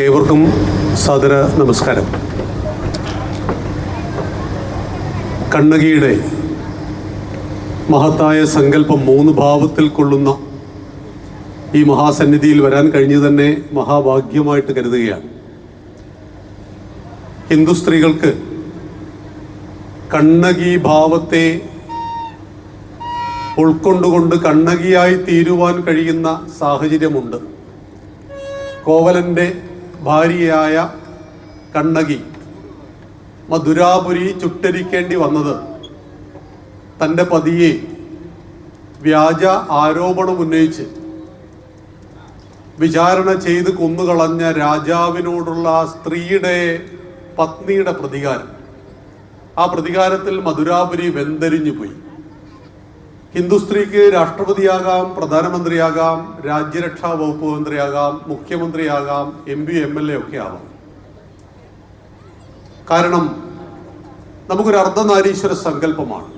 ഏവർക്കും സാദര നമസ്കാരം. കണ്ണകിയുടെ മഹത്തായ സങ്കല്പം 3 ഭാവത്തിൽ കൊള്ളുന്ന ഈ മഹാസന്നിധിയിൽ വരാൻ കഴിഞ്ഞു തന്നെ മഹാഭാഗ്യമായിട്ട് കരുതുകയാണ്. ഹിന്ദു സ്ത്രീകൾക്ക് കണ്ണകി ഭാവത്തെ ഉൾക്കൊണ്ടുകൊണ്ട് കണ്ണകിയായി തീരുവാൻ കഴിയുന്ന സാഹചര്യമുണ്ട്. കോവലൻ്റെ ഭാര്യയായ കണ്ണകി മധുരാപുരി ചുട്ടരിക്കേണ്ടി വന്നത് തൻ്റെ പതിയെ വ്യാജ ആരോപണം ഉന്നയിച്ച് വിചാരണ ചെയ്ത് കൊന്നുകളഞ്ഞ രാജാവിനോടുള്ള സ്ത്രീയുടെ പത്നിയുടെ പ്രതികാരം. ആ പ്രതികാരത്തിൽ മധുരാപുരി വെന്തരിഞ്ഞു പോയി. ഹിന്ദു സ്ത്രീക്ക് രാഷ്ട്രപതിയാകാം, പ്രധാനമന്ത്രിയാകാം, രാജ്യരക്ഷാ വകുപ്പ് മന്ത്രിയാകാം, മുഖ്യമന്ത്രിയാകാം, MP MLA ഒക്കെ ആവാം. കാരണം നമുക്കൊരു അർദ്ധനാരീശ്വര സങ്കല്പമാണ്.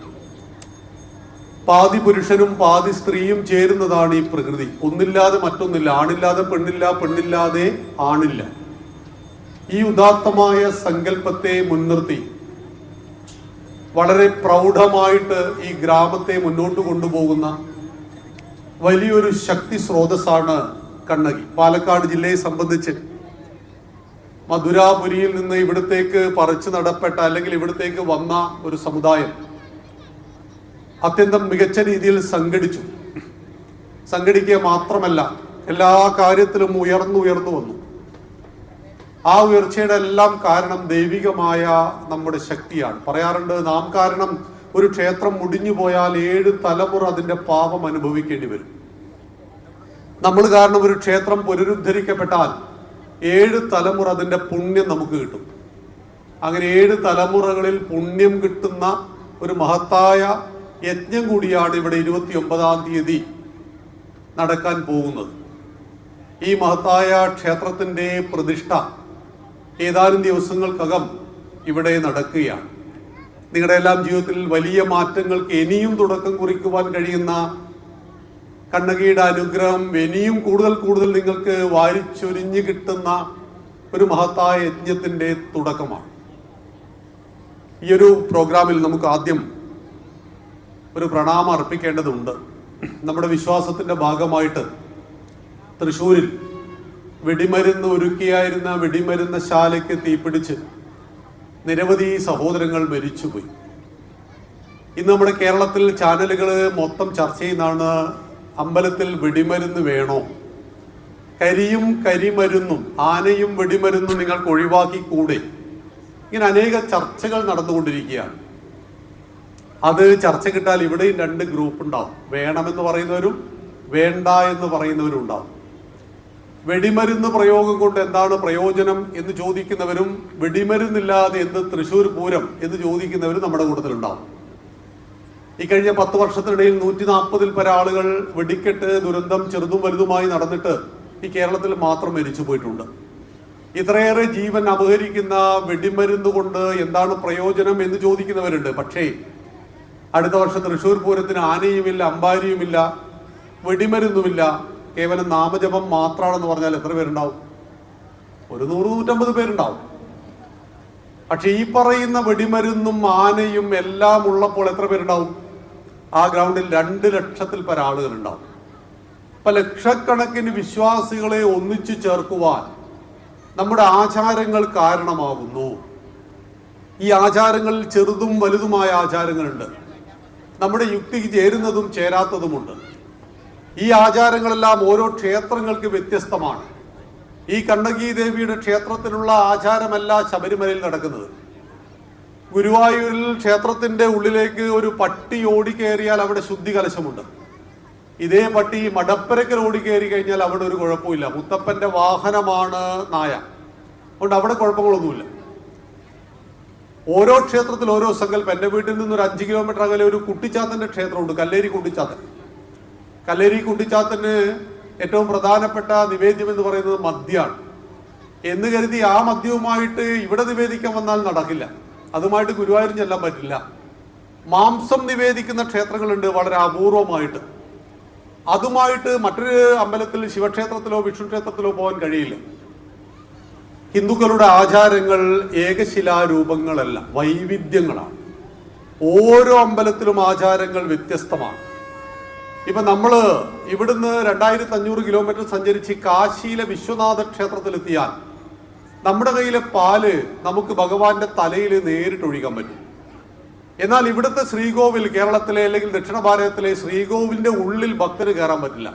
പാതി പുരുഷനും പാതി സ്ത്രീയും ചേരുന്നതാണ് ഈ പ്രകൃതി. ഒന്നില്ലാതെ മറ്റൊന്നില്ല, ആണില്ലാതെ പെണ്ണില്ല, പെണ്ണില്ലാതെ ആണില്ല. ഈ ഉദാത്തമായ സങ്കല്പത്തെ മുൻനിർത്തി വളരെ പ്രൗഢമായിട്ട് ഈ ഗ്രാമത്തെ മുന്നോട്ട് കൊണ്ടുപോകുന്ന വലിയൊരു ശക്തി സ്രോതസ്സാണ് കണ്ണകി. പാലക്കാട് ജില്ലയെ സംബന്ധിച്ച് മധുരാപുരിയിൽ നിന്ന് ഇവിടത്തേക്ക് പറിച്ചു നടപ്പെട്ട അല്ലെങ്കിൽ ഇവിടത്തേക്ക് വന്ന ഒരു സമുദായം അത്യന്തം മികച്ച രീതിയിൽ സംഘടിക്കുക മാത്രമല്ല എല്ലാ കാര്യത്തിലും ഉയർന്നു വന്നു. ആ ഉയർച്ചയുടെ എല്ലാം കാരണം ദൈവികമായ നമ്മുടെ ശക്തിയാണ്. പറയാറുണ്ട്, നാം കാരണം ഒരു ക്ഷേത്രം മുടിഞ്ഞു പോയാൽ 7 തലമുറ അതിന്റെ പാപം അനുഭവിക്കേണ്ടി വരും. നമ്മൾ കാരണം ഒരു ക്ഷേത്രം പുനരുദ്ധരിക്കപ്പെട്ടാൽ 7 തലമുറ അതിന്റെ പുണ്യം നമുക്ക് കിട്ടും. അങ്ങനെ 7 തലമുറകളിൽ പുണ്യം കിട്ടുന്ന ഒരു മഹത്തായ യജ്ഞം കൂടിയാണ് ഇവിടെ 29-ാം തീയതി നടക്കാൻ പോകുന്നത്. ഈ മഹത്തായ ക്ഷേത്രത്തിന്റെ പ്രതിഷ്ഠ ഏതാനും ദിവസങ്ങൾക്കകം ഇവിടെ നടക്കുകയാണ്. നിങ്ങളുടെ എല്ലാം ജീവിതത്തിൽ വലിയ മാറ്റങ്ങൾക്ക് ഇനിയും തുടക്കം കുറിക്കുവാൻ കഴിയുന്ന കണ്ണകിയുടെ അനുഗ്രഹം ഇനിയും കൂടുതൽ നിങ്ങൾക്ക് വാരിച്ചൊരിഞ്ഞു കിട്ടുന്ന ഒരു മഹത്തായ യജ്ഞത്തിന്റെ തുടക്കമാണ്. ഈ ഒരു പ്രോഗ്രാമിൽ നമുക്ക് ആദ്യം ഒരു പ്രണാമം അർപ്പിക്കേണ്ടതുണ്ട്. നമ്മുടെ വിശ്വാസത്തിന്റെ ഭാഗമായിട്ട് തൃശ്ശൂരിൽ വെടിമരുന്ന് ഒരുക്കിയായിരുന്ന വെടിമരുന്ന് ശാലയ്ക്ക് തീപിടിച്ച് നിരവധി സഹോദരങ്ങൾ മരിച്ചുപോയി. ഇന്ന് നമ്മുടെ കേരളത്തിൽ ചാനലുകൾ മൊത്തം ചർച്ച ചെയ്യുന്നതാണ്, അമ്പലത്തിൽ വെടിമരുന്ന് വേണോ, കരിയും കരിമരുന്നും ആനയും വെടിമരുന്നും നിങ്ങൾക്ക് ഒഴിവാക്കി കൂടെ. ഇങ്ങനെ അനേക ചർച്ചകൾ നടന്നുകൊണ്ടിരിക്കുകയാണ്. അത് ചർച്ച കിട്ടാൽ ഇവിടെയും 2 ഗ്രൂപ്പ് ഉണ്ടാവും. വേണമെന്ന് പറയുന്നവരും വേണ്ട എന്ന് പറയുന്നവരും ഉണ്ടാവും. വെടിമരുന്ന് പ്രയോഗം കൊണ്ട് എന്താണ് പ്രയോജനം എന്ന് ചോദിക്കുന്നവരും വെടിമരുന്നില്ലാതെ എന്ത് തൃശ്ശൂർ പൂരം എന്ന് ചോദിക്കുന്നവരും നമ്മുടെ കൂട്ടത്തിലുണ്ടാവും. ഈ കഴിഞ്ഞ 10 വർഷത്തിനിടയിൽ 140-ൽ പരം ആളുകൾ വെടിക്കെട്ട് ദുരന്തം ചെറുതും വലുതുമായി നടന്നിട്ട് ഈ കേരളത്തിൽ മാത്രം മരിച്ചു പോയിട്ടുണ്ട്. ഇത്രയേറെ ജീവൻ അപഹരിക്കുന്ന വെടിമരുന്ന് കൊണ്ട് എന്താണ് പ്രയോജനം എന്ന് ചോദിക്കുന്നവരുണ്ട്. പക്ഷേ അടുത്ത വർഷം തൃശ്ശൂർ പൂരത്തിന് ആനയുമില്ല, അമ്പാരിയുമില്ല, വെടിമരുന്നുമില്ല, കേവലം നാമജപം മാത്രമാണെന്ന് പറഞ്ഞാൽ എത്ര പേരുണ്ടാവും? ഒരു 100-150 പേരുണ്ടാവും. പക്ഷെ ഈ പറയുന്ന വെടിമരുന്നും ആനയും എല്ലാം ഉള്ളപ്പോൾ എത്ര പേരുണ്ടാവും? ആ ഗ്രൗണ്ടിൽ 2 ലക്ഷത്തിൽ പരം ആളുകൾ ഉണ്ടാവും. അപ്പൊ ലക്ഷക്കണക്കിന് വിശ്വാസികളെ ഒന്നിച്ചു ചേർക്കുവാൻ നമ്മുടെ ആചാരങ്ങൾ കാരണമാകുന്നു. ഈ ആചാരങ്ങളിൽ ചെറുതും വലുതുമായ ആചാരങ്ങളുണ്ട്. നമ്മുടെ യുക്തിക്ക് ചേരുന്നതും ചേരാത്തതുമുണ്ട്. ഈ ആചാരങ്ങളെല്ലാം ഓരോ ക്ഷേത്രങ്ങൾക്ക് വ്യത്യസ്തമാണ്. ഈ കണ്ണകി ദേവിയുടെ ക്ഷേത്രത്തിലുള്ള ആചാരമല്ല ശബരിമലയിൽ നടക്കുന്നത്. ഗുരുവായൂരിൽ ക്ഷേത്രത്തിന്റെ ഉള്ളിലേക്ക് ഒരു പട്ടി ഓടിക്കയറിയാൽ അവിടെ ശുദ്ധി കലശമുണ്ട്. ഇതേ പട്ടി മടപ്പരക്കൽ ഓടിക്കയറി കഴിഞ്ഞാൽ അവിടെ ഒരു കുഴപ്പമില്ല. മുത്തപ്പന്റെ വാഹനമാണ് നായ, അതുകൊണ്ട് അവിടെ കുഴപ്പങ്ങളൊന്നുമില്ല. ഓരോ ക്ഷേത്രത്തിൽ ഓരോ സങ്കല്പം. എൻ്റെ വീട്ടിൽ നിന്നൊരു 5 കിലോമീറ്റർ അകലെ ഒരു കുട്ടിച്ചാത്തന്റെ ക്ഷേത്രമുണ്ട്, കല്ലേരി കുട്ടിച്ചാത്തൻ. കല്ലേരി കുട്ടിച്ചാത്തന് ഏറ്റവും പ്രധാനപ്പെട്ട നിവേദ്യം എന്ന് പറയുന്നത് മദ്യമാണ് എന്ന് കരുതി ആ മദ്യവുമായിട്ട് ഇവിടെ നിവേദിക്കാൻ വന്നാൽ നടക്കില്ല. അതുമായിട്ട് ഗുരുവായൂരും ചെല്ലാൻ പറ്റില്ല. മാംസം നിവേദിക്കുന്ന ക്ഷേത്രങ്ങളുണ്ട് വളരെ അപൂർവമായിട്ട്. അതുമായിട്ട് മറ്റൊരു അമ്പലത്തിൽ ശിവക്ഷേത്രത്തിലോ വിഷ്ണു ക്ഷേത്രത്തിലോ പോകാൻ കഴിയില്ല. ഹിന്ദുക്കളുടെ ആചാരങ്ങൾ ഏകശിലാരൂപങ്ങളല്ല, വൈവിധ്യങ്ങളാണ്. ഓരോ അമ്പലത്തിലും ആചാരങ്ങൾ വ്യത്യസ്തമാണ്. ഇപ്പൊ നമ്മള് ഇവിടുന്ന് 2500 കിലോമീറ്റർ സഞ്ചരിച്ച് കാശിയിലെ വിശ്വനാഥ ക്ഷേത്രത്തിലെത്തിയാൽ നമ്മുടെ കയ്യിലെ പാല് നമുക്ക് ഭഗവാന്റെ തലയിൽ നേരിട്ട് ഒഴിക്കാൻ പറ്റും. എന്നാൽ ഇവിടുത്തെ ശ്രീകോവിൽ, കേരളത്തിലെ അല്ലെങ്കിൽ ദക്ഷിണ ഭാരതത്തിലെ ശ്രീകോവിലിന്റെ ഉള്ളിൽ ഭക്തന് കയറാൻ പറ്റില്ല.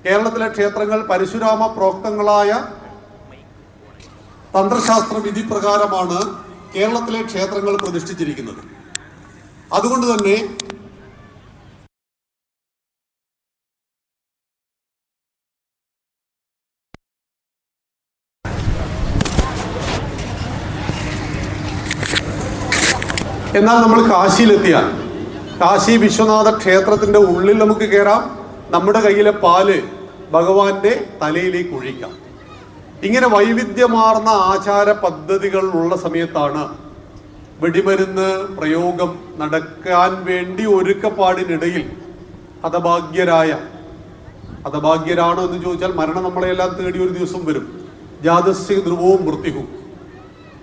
കേരളത്തിലെ ക്ഷേത്രങ്ങൾ പരശുരാമ പ്രോക്തങ്ങളായ തന്ത്രശാസ്ത്ര വിധി പ്രകാരമാണ് കേരളത്തിലെ ക്ഷേത്രങ്ങൾ പ്രതിഷ്ഠിച്ചിരിക്കുന്നത്. അതുകൊണ്ട് തന്നെ എന്നാൽ നമ്മൾ കാശിയിലെത്തിയാൽ കാശി വിശ്വനാഥ ക്ഷേത്രത്തിന്റെ ഉള്ളിൽ നമുക്ക് കയറാം, നമ്മുടെ കയ്യിലെ പാല് ഭഗവാന്റെ തലയിലേക്ക് ഒഴിക്കാം. ഇങ്ങനെ വൈവിധ്യമാർന്ന ആചാര പദ്ധതികൾ ഉള്ള സമയത്താണ് വെടിമരുന്ന് പ്രയോഗം നടക്കാൻ വേണ്ടി ഒരുക്കപ്പാടിനിടയിൽ ഹതഭാഗ്യരാണോ എന്ന് ചോദിച്ചാൽ മരണം നമ്മളെല്ലാം തേടി ഒരു ദിവസം വരും. ജാതസ്യ ധ്രുവവും മൃത്യുവും.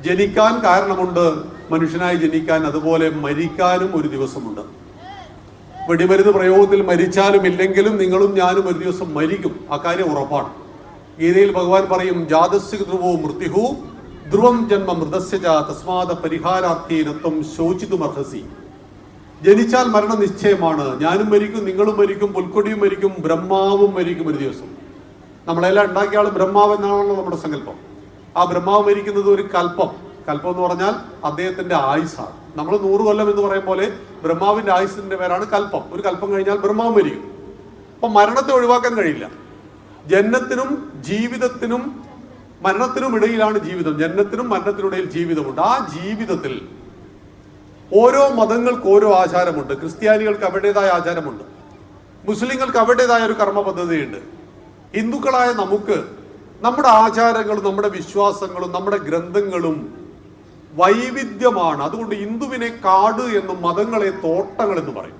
ജനിക്കാൻ കാരണമുണ്ട്, മനുഷ്യനായി ജനിക്കാൻ, അതുപോലെ മരിക്കാനും ഒരു ദിവസമുണ്ട്. വെടിമരുന്ന് പ്രയോഗത്തിൽ മരിച്ചാലും ഇല്ലെങ്കിലും നിങ്ങളും ഞാനും ഒരു ദിവസം മരിക്കും, അക്കാര്യം ഉറപ്പാണ്. ഗീതയിൽ ഭഗവാൻ പറയും, ജാതസ്യ ധ്രുവവും മൃത്യുഹു ധ്രുവം ജന്മ മൃതസ്യ തസ്മാദ പരിഹാരാർത്ഥീനത്വം ശോചിതുമർഹസി. ജനിച്ചാൽ മരണം നിശ്ചയമാണ്. ഞാനും മരിക്കും, നിങ്ങളും മരിക്കും, പുൽക്കൊടിയും മരിക്കും, ബ്രഹ്മാവും മരിക്കും ഒരു ദിവസം. നമ്മളെല്ലാം ഉണ്ടാക്കിയ ആൾ ബ്രഹ്മാവ് എന്നാണല്ലോ നമ്മുടെ സങ്കല്പം. ആ ബ്രഹ്മാവ് മരിക്കുന്നത് ഒരു കൽപ്പം എന്ന് പറഞ്ഞാൽ അദ്ദേഹത്തിന്റെ ആയുസ്സാണ്. നമ്മൾ 100 കൊല്ലം എന്ന് പറയും പോലെ ബ്രഹ്മാവിന്റെ ആയുസിന്റെ പേരാണ് കൽപ്പം. ഒരു കൽപ്പം കഴിഞ്ഞാൽ ബ്രഹ്മാവ് മരിക്കും. അപ്പൊ മരണത്തെ ഒഴിവാക്കാൻ കഴിയില്ല. ജന്മത്തിനും ജീവിതത്തിനും മരണത്തിനും ഇടയിലാണ് ജീവിതം. ജന്മത്തിനും മരണത്തിനിടയിൽ ജീവിതമുണ്ട്. ആ ജീവിതത്തിൽ ഓരോ മതങ്ങൾക്ക് ഓരോ ആചാരമുണ്ട്. ക്രിസ്ത്യാനികൾക്ക് അവരുടേതായ ആചാരമുണ്ട്, മുസ്ലിങ്ങൾക്ക് അവരുടേതായ ഒരു കർമ്മ പദ്ധതിയുണ്ട്. ഹിന്ദുക്കളായ നമുക്ക് നമ്മുടെ ആചാരങ്ങളും നമ്മുടെ വിശ്വാസങ്ങളും നമ്മുടെ ഗ്രന്ഥങ്ങളും വൈവിധ്യമാണ്. അതുകൊണ്ട് ഹിന്ദുവിനെ കാട് എന്നും മതങ്ങളെ തോട്ടങ്ങൾ എന്ന് പറയും.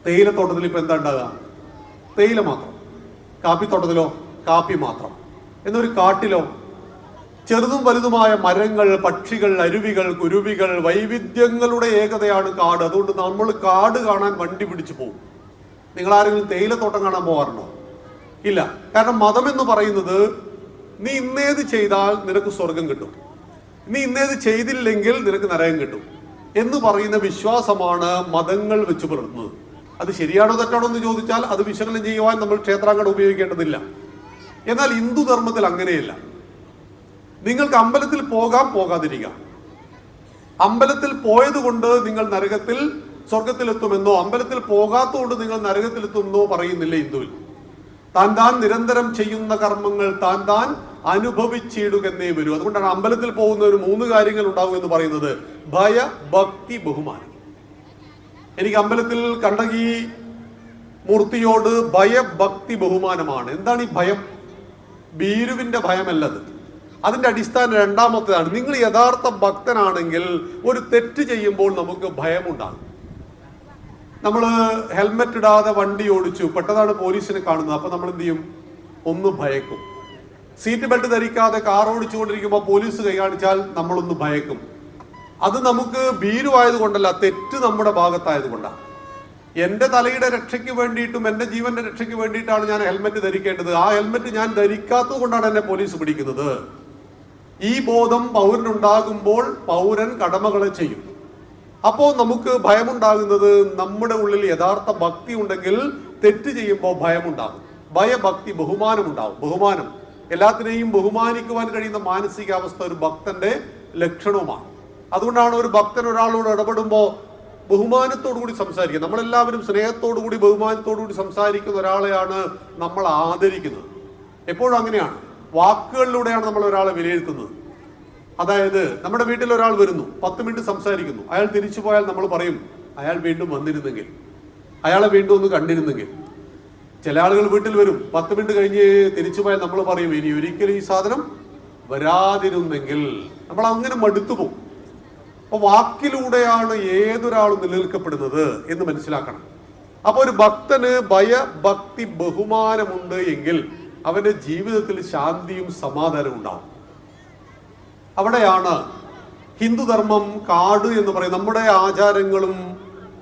തേയിലത്തോട്ടത്തിൽ ഇപ്പൊ എന്താ ഉണ്ടാകുക? തേയില മാത്രം. കാപ്പിത്തോട്ടത്തിലോ കാപ്പി മാത്രം. എന്നൊരു കാട്ടിലോ ചെറുതും വലുതുമായ മരങ്ങൾ, പക്ഷികൾ, അരുവികൾ, കുരുവികൾ, വൈവിധ്യങ്ങളുടെ ഏകതയാണ് കാട്. അതുകൊണ്ട് നമ്മൾ കാട് കാണാൻ വണ്ടി പിടിച്ചു പോകും. നിങ്ങൾ ആരെങ്കിലും തേയിലത്തോട്ടം കാണാൻ പോകാറുണ്ടോ? ഇല്ല. കാരണം മതം എന്ന് പറയുന്നത് നീ ഇന്നേത് ചെയ്താൽ നിനക്ക് സ്വർഗം കിട്ടും, നീ ഇന്നേത് ചെയ്തില്ലെങ്കിൽ നിനക്ക് നരകം കിട്ടും എന്ന് പറയുന്ന വിശ്വാസമാണ് മതങ്ങൾ വെച്ച് പുലർത്തുന്നത്. അത് ശരിയാണോ തെറ്റാണോ എന്ന് ചോദിച്ചാൽ അത് വിശകലനം ചെയ്യുവാൻ നമ്മൾ ക്ഷേത്രാങ്കണം ഉപയോഗിക്കേണ്ടതില്ല. എന്നാൽ ഹിന്ദു ധർമ്മത്തിൽ അങ്ങനെയല്ല. നിങ്ങൾക്ക് അമ്പലത്തിൽ പോകാം, പോകാതിരിക്കാം. അമ്പലത്തിൽ പോയത് കൊണ്ട് നിങ്ങൾ നരകത്തിൽ സ്വർഗത്തിലെത്തുമെന്നോ അമ്പലത്തിൽ പോകാത്തതുകൊണ്ട് നിങ്ങൾ നരകത്തിലെത്തുമെന്നോ പറയുന്നില്ല ഹിന്ദുവിൽ. താൻ നിരന്തരം ചെയ്യുന്ന കർമ്മങ്ങൾ താൻ അനുഭവിച്ചിടുക എന്നേ വരൂ. അതുകൊണ്ടാണ് അമ്പലത്തിൽ പോകുന്ന ഒരു 3 കാര്യങ്ങൾ ഉണ്ടാവും എന്ന് പറയുന്നത്: ഭയ, ഭക്തി, ബഹുമാനം. എനിക്ക് അമ്പലത്തിൽ കണ്ടകി മൂർത്തിയോട് ഭയ, ഭക്തി, ബഹുമാനമാണ്. എന്താണ് ഈ ഭയം? ഭീരുവിന്റെ ഭയമല്ലത്. അതിന്റെ അടിസ്ഥാനം രണ്ടാമത്തേതാണ്. നിങ്ങൾ യഥാർത്ഥ ഭക്തനാണെങ്കിൽ ഒരു തെറ്റ് ചെയ്യുമ്പോൾ നമുക്ക് ഭയമുണ്ടാകും. നമ്മൾ ഹെൽമെറ്റ് ഇടാതെ വണ്ടി ഓടിച്ചു, പെട്ടതാണ് പോലീസിനെ കാണുന്നത്. അപ്പൊ നമ്മൾ എന്ത് ചെയ്യും? ഒന്ന് ഭയക്കും. സീറ്റ് ബെൽറ്റ് ധരിക്കാതെ കാർ ഓടിച്ചുകൊണ്ടിരിക്കുമ്പോൾ പോലീസ് കൈ കാണിച്ചാൽ നമ്മളൊന്ന് ഭയക്കും. അത് നമുക്ക് ഭീരുവായത് കൊണ്ടല്ല, തെറ്റ് നമ്മുടെ ഭാഗത്തായത് കൊണ്ടാണ്. എന്റെ തലയുടെ രക്ഷയ്ക്ക് വേണ്ടിയിട്ടും എന്റെ ജീവന്റെ രക്ഷയ്ക്ക് വേണ്ടിയിട്ടാണ് ഞാൻ ഹെൽമെറ്റ് ധരിക്കേണ്ടത്. ആ ഹെൽമെറ്റ് ഞാൻ ധരിക്കാത്തത് കൊണ്ടാണ് എന്നെ പോലീസ് പിടിക്കുന്നത്. ഈ ബോധം പൗരനുണ്ടാകുമ്പോൾ പൗരൻ കടമകളെ ചെയ്യും. അപ്പോൾ നമുക്ക് ഭയമുണ്ടാകുന്നത് നമ്മുടെ ഉള്ളിൽ യഥാർത്ഥ ഭക്തി ഉണ്ടെങ്കിൽ തെറ്റ് ചെയ്യുമ്പോൾ ഭയമുണ്ടാകും. ഭയഭക്തി, ബഹുമാനം ഉണ്ടാവും. ബഹുമാനം, എല്ലാത്തിനെയും ബഹുമാനിക്കുവാൻ കഴിയുന്ന മാനസികാവസ്ഥ ഒരു ഭക്തന്റെ ലക്ഷണവുമാണ്. അതുകൊണ്ടാണ് ഒരു ഭക്തൻ ഒരാളോട് ഇടപെടുമ്പോൾ ബഹുമാനത്തോടു കൂടി സംസാരിക്കുക. നമ്മളെല്ലാവരും സ്നേഹത്തോടു കൂടി ബഹുമാനത്തോടു കൂടി സംസാരിക്കുന്ന ഒരാളെയാണ് നമ്മൾ ആദരിക്കുന്നത്. എപ്പോഴും അങ്ങനെയാണ്. വാക്കുകളിലൂടെയാണ് നമ്മൾ ഒരാളെ വിലയിരുത്തുന്നത്. അതായത് നമ്മുടെ വീട്ടിൽ ഒരാൾ വരുന്നു, 10 മിനിറ്റ് സംസാരിക്കുന്നു, അയാൾ തിരിച്ചു പോയാൽ നമ്മൾ പറയും അയാൾ വീണ്ടും വന്നിരുന്നെങ്കിൽ, അയാളെ വീണ്ടും ഒന്ന് കണ്ടിരുന്നെങ്കിൽ. ചില ആളുകൾ വീട്ടിൽ വരും, 10 മിനിറ്റ് കഴിഞ്ഞ് തിരിച്ചു പോയാൽ നമ്മൾ പറയും ഇനി ഒരിക്കലും ഈ സാധനം വരാതിരുന്നെങ്കിൽ. നമ്മൾ അങ്ങനെ മടുത്തു പോകും. അപ്പൊ വാക്കിലൂടെയാണ് ഏതൊരാളും നിലനിൽക്കപ്പെടുന്നത് എന്ന് മനസ്സിലാക്കണം. അപ്പൊ ഒരു ഭക്തന് ഭയ, ഭക്തി, ബഹുമാനമുണ്ട് എങ്കിൽ അവൻ്റെ ജീവിതത്തിൽ ശാന്തിയും സമാധാനവും ഉണ്ടാവും. അവിടെയാണ് ഹിന്ദുധർമ്മം കാട് എന്ന് പറയും. നമ്മുടെ ആചാരങ്ങളും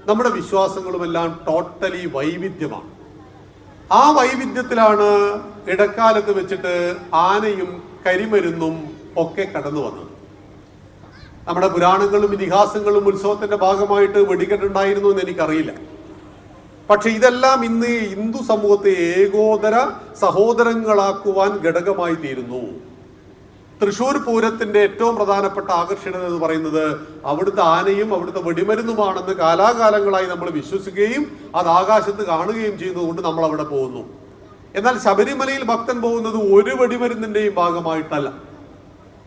നമ്മുടെ വിശ്വാസങ്ങളും എല്ലാം ടോട്ടലി വൈവിധ്യമാണ്. ആ വൈവിധ്യത്തിലാണ് ഇടക്കാലത്ത് വെച്ചിട്ട് ആനയും കരിമരുന്നും ഒക്കെ കടന്നു വന്നത്. നമ്മുടെ പുരാണങ്ങളും ഇതിഹാസങ്ങളും ഉത്സവത്തിന്റെ ഭാഗമായിട്ട് വെടിക്കെട്ടുണ്ടായിരുന്നു എന്ന് എനിക്കറിയില്ല. പക്ഷെ ഇതെല്ലാം ഇന്ന് ഹിന്ദു സമൂഹത്തെ ഏകോദര സഹോദരങ്ങളാക്കുവാൻ ഘടകമായി തീരുന്നു. തൃശ്ശൂർ പൂരത്തിന്റെ ഏറ്റവും പ്രധാനപ്പെട്ട ആകർഷണം എന്ന് പറയുന്നത് അവിടുത്തെ ആനയും അവിടുത്തെ വെടിമരുന്നുമാണെന്ന് കാലാകാലങ്ങളായി നമ്മൾ വിശ്വസിക്കുകയും അത് ആകാശത്ത് കാണുകയും ചെയ്യുന്നതുകൊണ്ട് നമ്മൾ അവിടെ പോകുന്നു. എന്നാൽ ശബരിമലയിൽ ഭക്തൻ പോകുന്നത് ഒരു വെടിമരുന്നിന്റെയും ഭാഗമായിട്ടല്ല,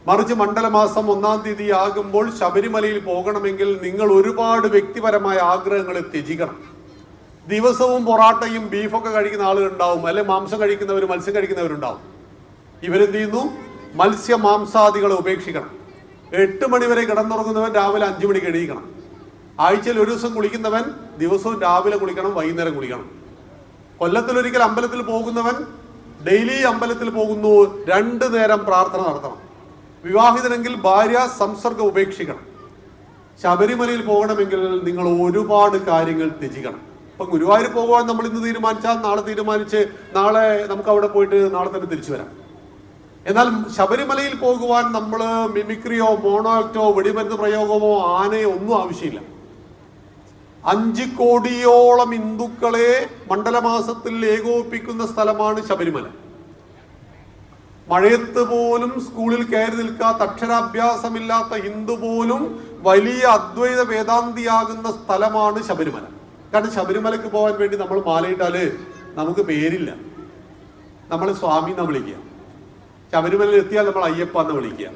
മറിച്ച് മണ്ഡലമാസം 1-ാം തീയതി ആകുമ്പോൾ ശബരിമലയിൽ പോകണമെങ്കിൽ നിങ്ങൾ ഒരുപാട് വ്യക്തിപരമായ ആഗ്രഹങ്ങളെ ത്യജിക്കണം. ദിവസവും പൊറാട്ടയും ബീഫൊക്കെ കഴിക്കുന്ന ആളുകളുണ്ടാവും, അല്ലെ മാംസം കഴിക്കുന്നവർ, മത്സ്യം കഴിക്കുന്നവരുണ്ടാവും. ഇവരെന്ത് ചെയ്യുന്നു? മത്സ്യ മാംസാദികളെ ഉപേക്ഷിക്കണം. 8 മണി വരെ കിടന്നുറങ്ങുന്നവൻ രാവിലെ 5 മണിക്ക് എണീക്കണം. ആഴ്ചയിൽ ഒരു ദിവസം കുളിക്കുന്നവൻ ദിവസവും രാവിലെ കുളിക്കണം, വൈകുന്നേരം കുളിക്കണം. കൊല്ലത്തിലൊരിക്കൽ അമ്പലത്തിൽ പോകുന്നവൻ ഡെയിലി അമ്പലത്തിൽ പോകുന്നു, 2 നേരം പ്രാർത്ഥന നടത്തണം. വിവാഹിതനെങ്കിൽ ഭാര്യ സംസർഗം ഉപേക്ഷിക്കണം. ശബരിമലയിൽ പോകണമെങ്കിൽ നിങ്ങൾ ഒരുപാട് കാര്യങ്ങൾ ത്യജിക്കണം. ഇപ്പം ഗുരുവായൂർ പോകുവാൻ നമ്മൾ ഇന്ന് തീരുമാനിച്ചാൽ നാളെ തീരുമാനിച്ച് നാളെ നമുക്ക് അവിടെ പോയിട്ട് നാളെ തന്നെ തിരിച്ചു വരാം. എന്നാൽ ശബരിമലയിൽ പോകുവാൻ നമ്മൾ മിമിക്രിയോ മോണോ ആക്ടോ വെടിമരുന്ന് പ്രയോഗമോ ആനയോ ഒന്നും ആവശ്യമില്ല. 5 കോടിയോളം ഹിന്ദുക്കളെ മണ്ഡലമാസത്തിൽ ഏകോപിപ്പിക്കുന്ന സ്ഥലമാണ് ശബരിമല. മഴയത്ത് പോലും സ്കൂളിൽ കയറി നിൽക്കാത്ത, അക്ഷരാഭ്യാസമില്ലാത്ത ഹിന്ദു പോലും വലിയ അദ്വൈത വേദാന്തിയാകുന്ന സ്ഥലമാണ് ശബരിമല. കാരണം ശബരിമലക്ക് പോകാൻ വേണ്ടി നമ്മൾ മാലയിട്ടാല് നമുക്ക് പേരില്ല, നമ്മൾ സ്വാമി എന്ന് വിളിക്കുക. ശബരിമലയിൽ എത്തിയാൽ നമ്മൾ അയ്യപ്പ എന്ന് വിളിക്കുക.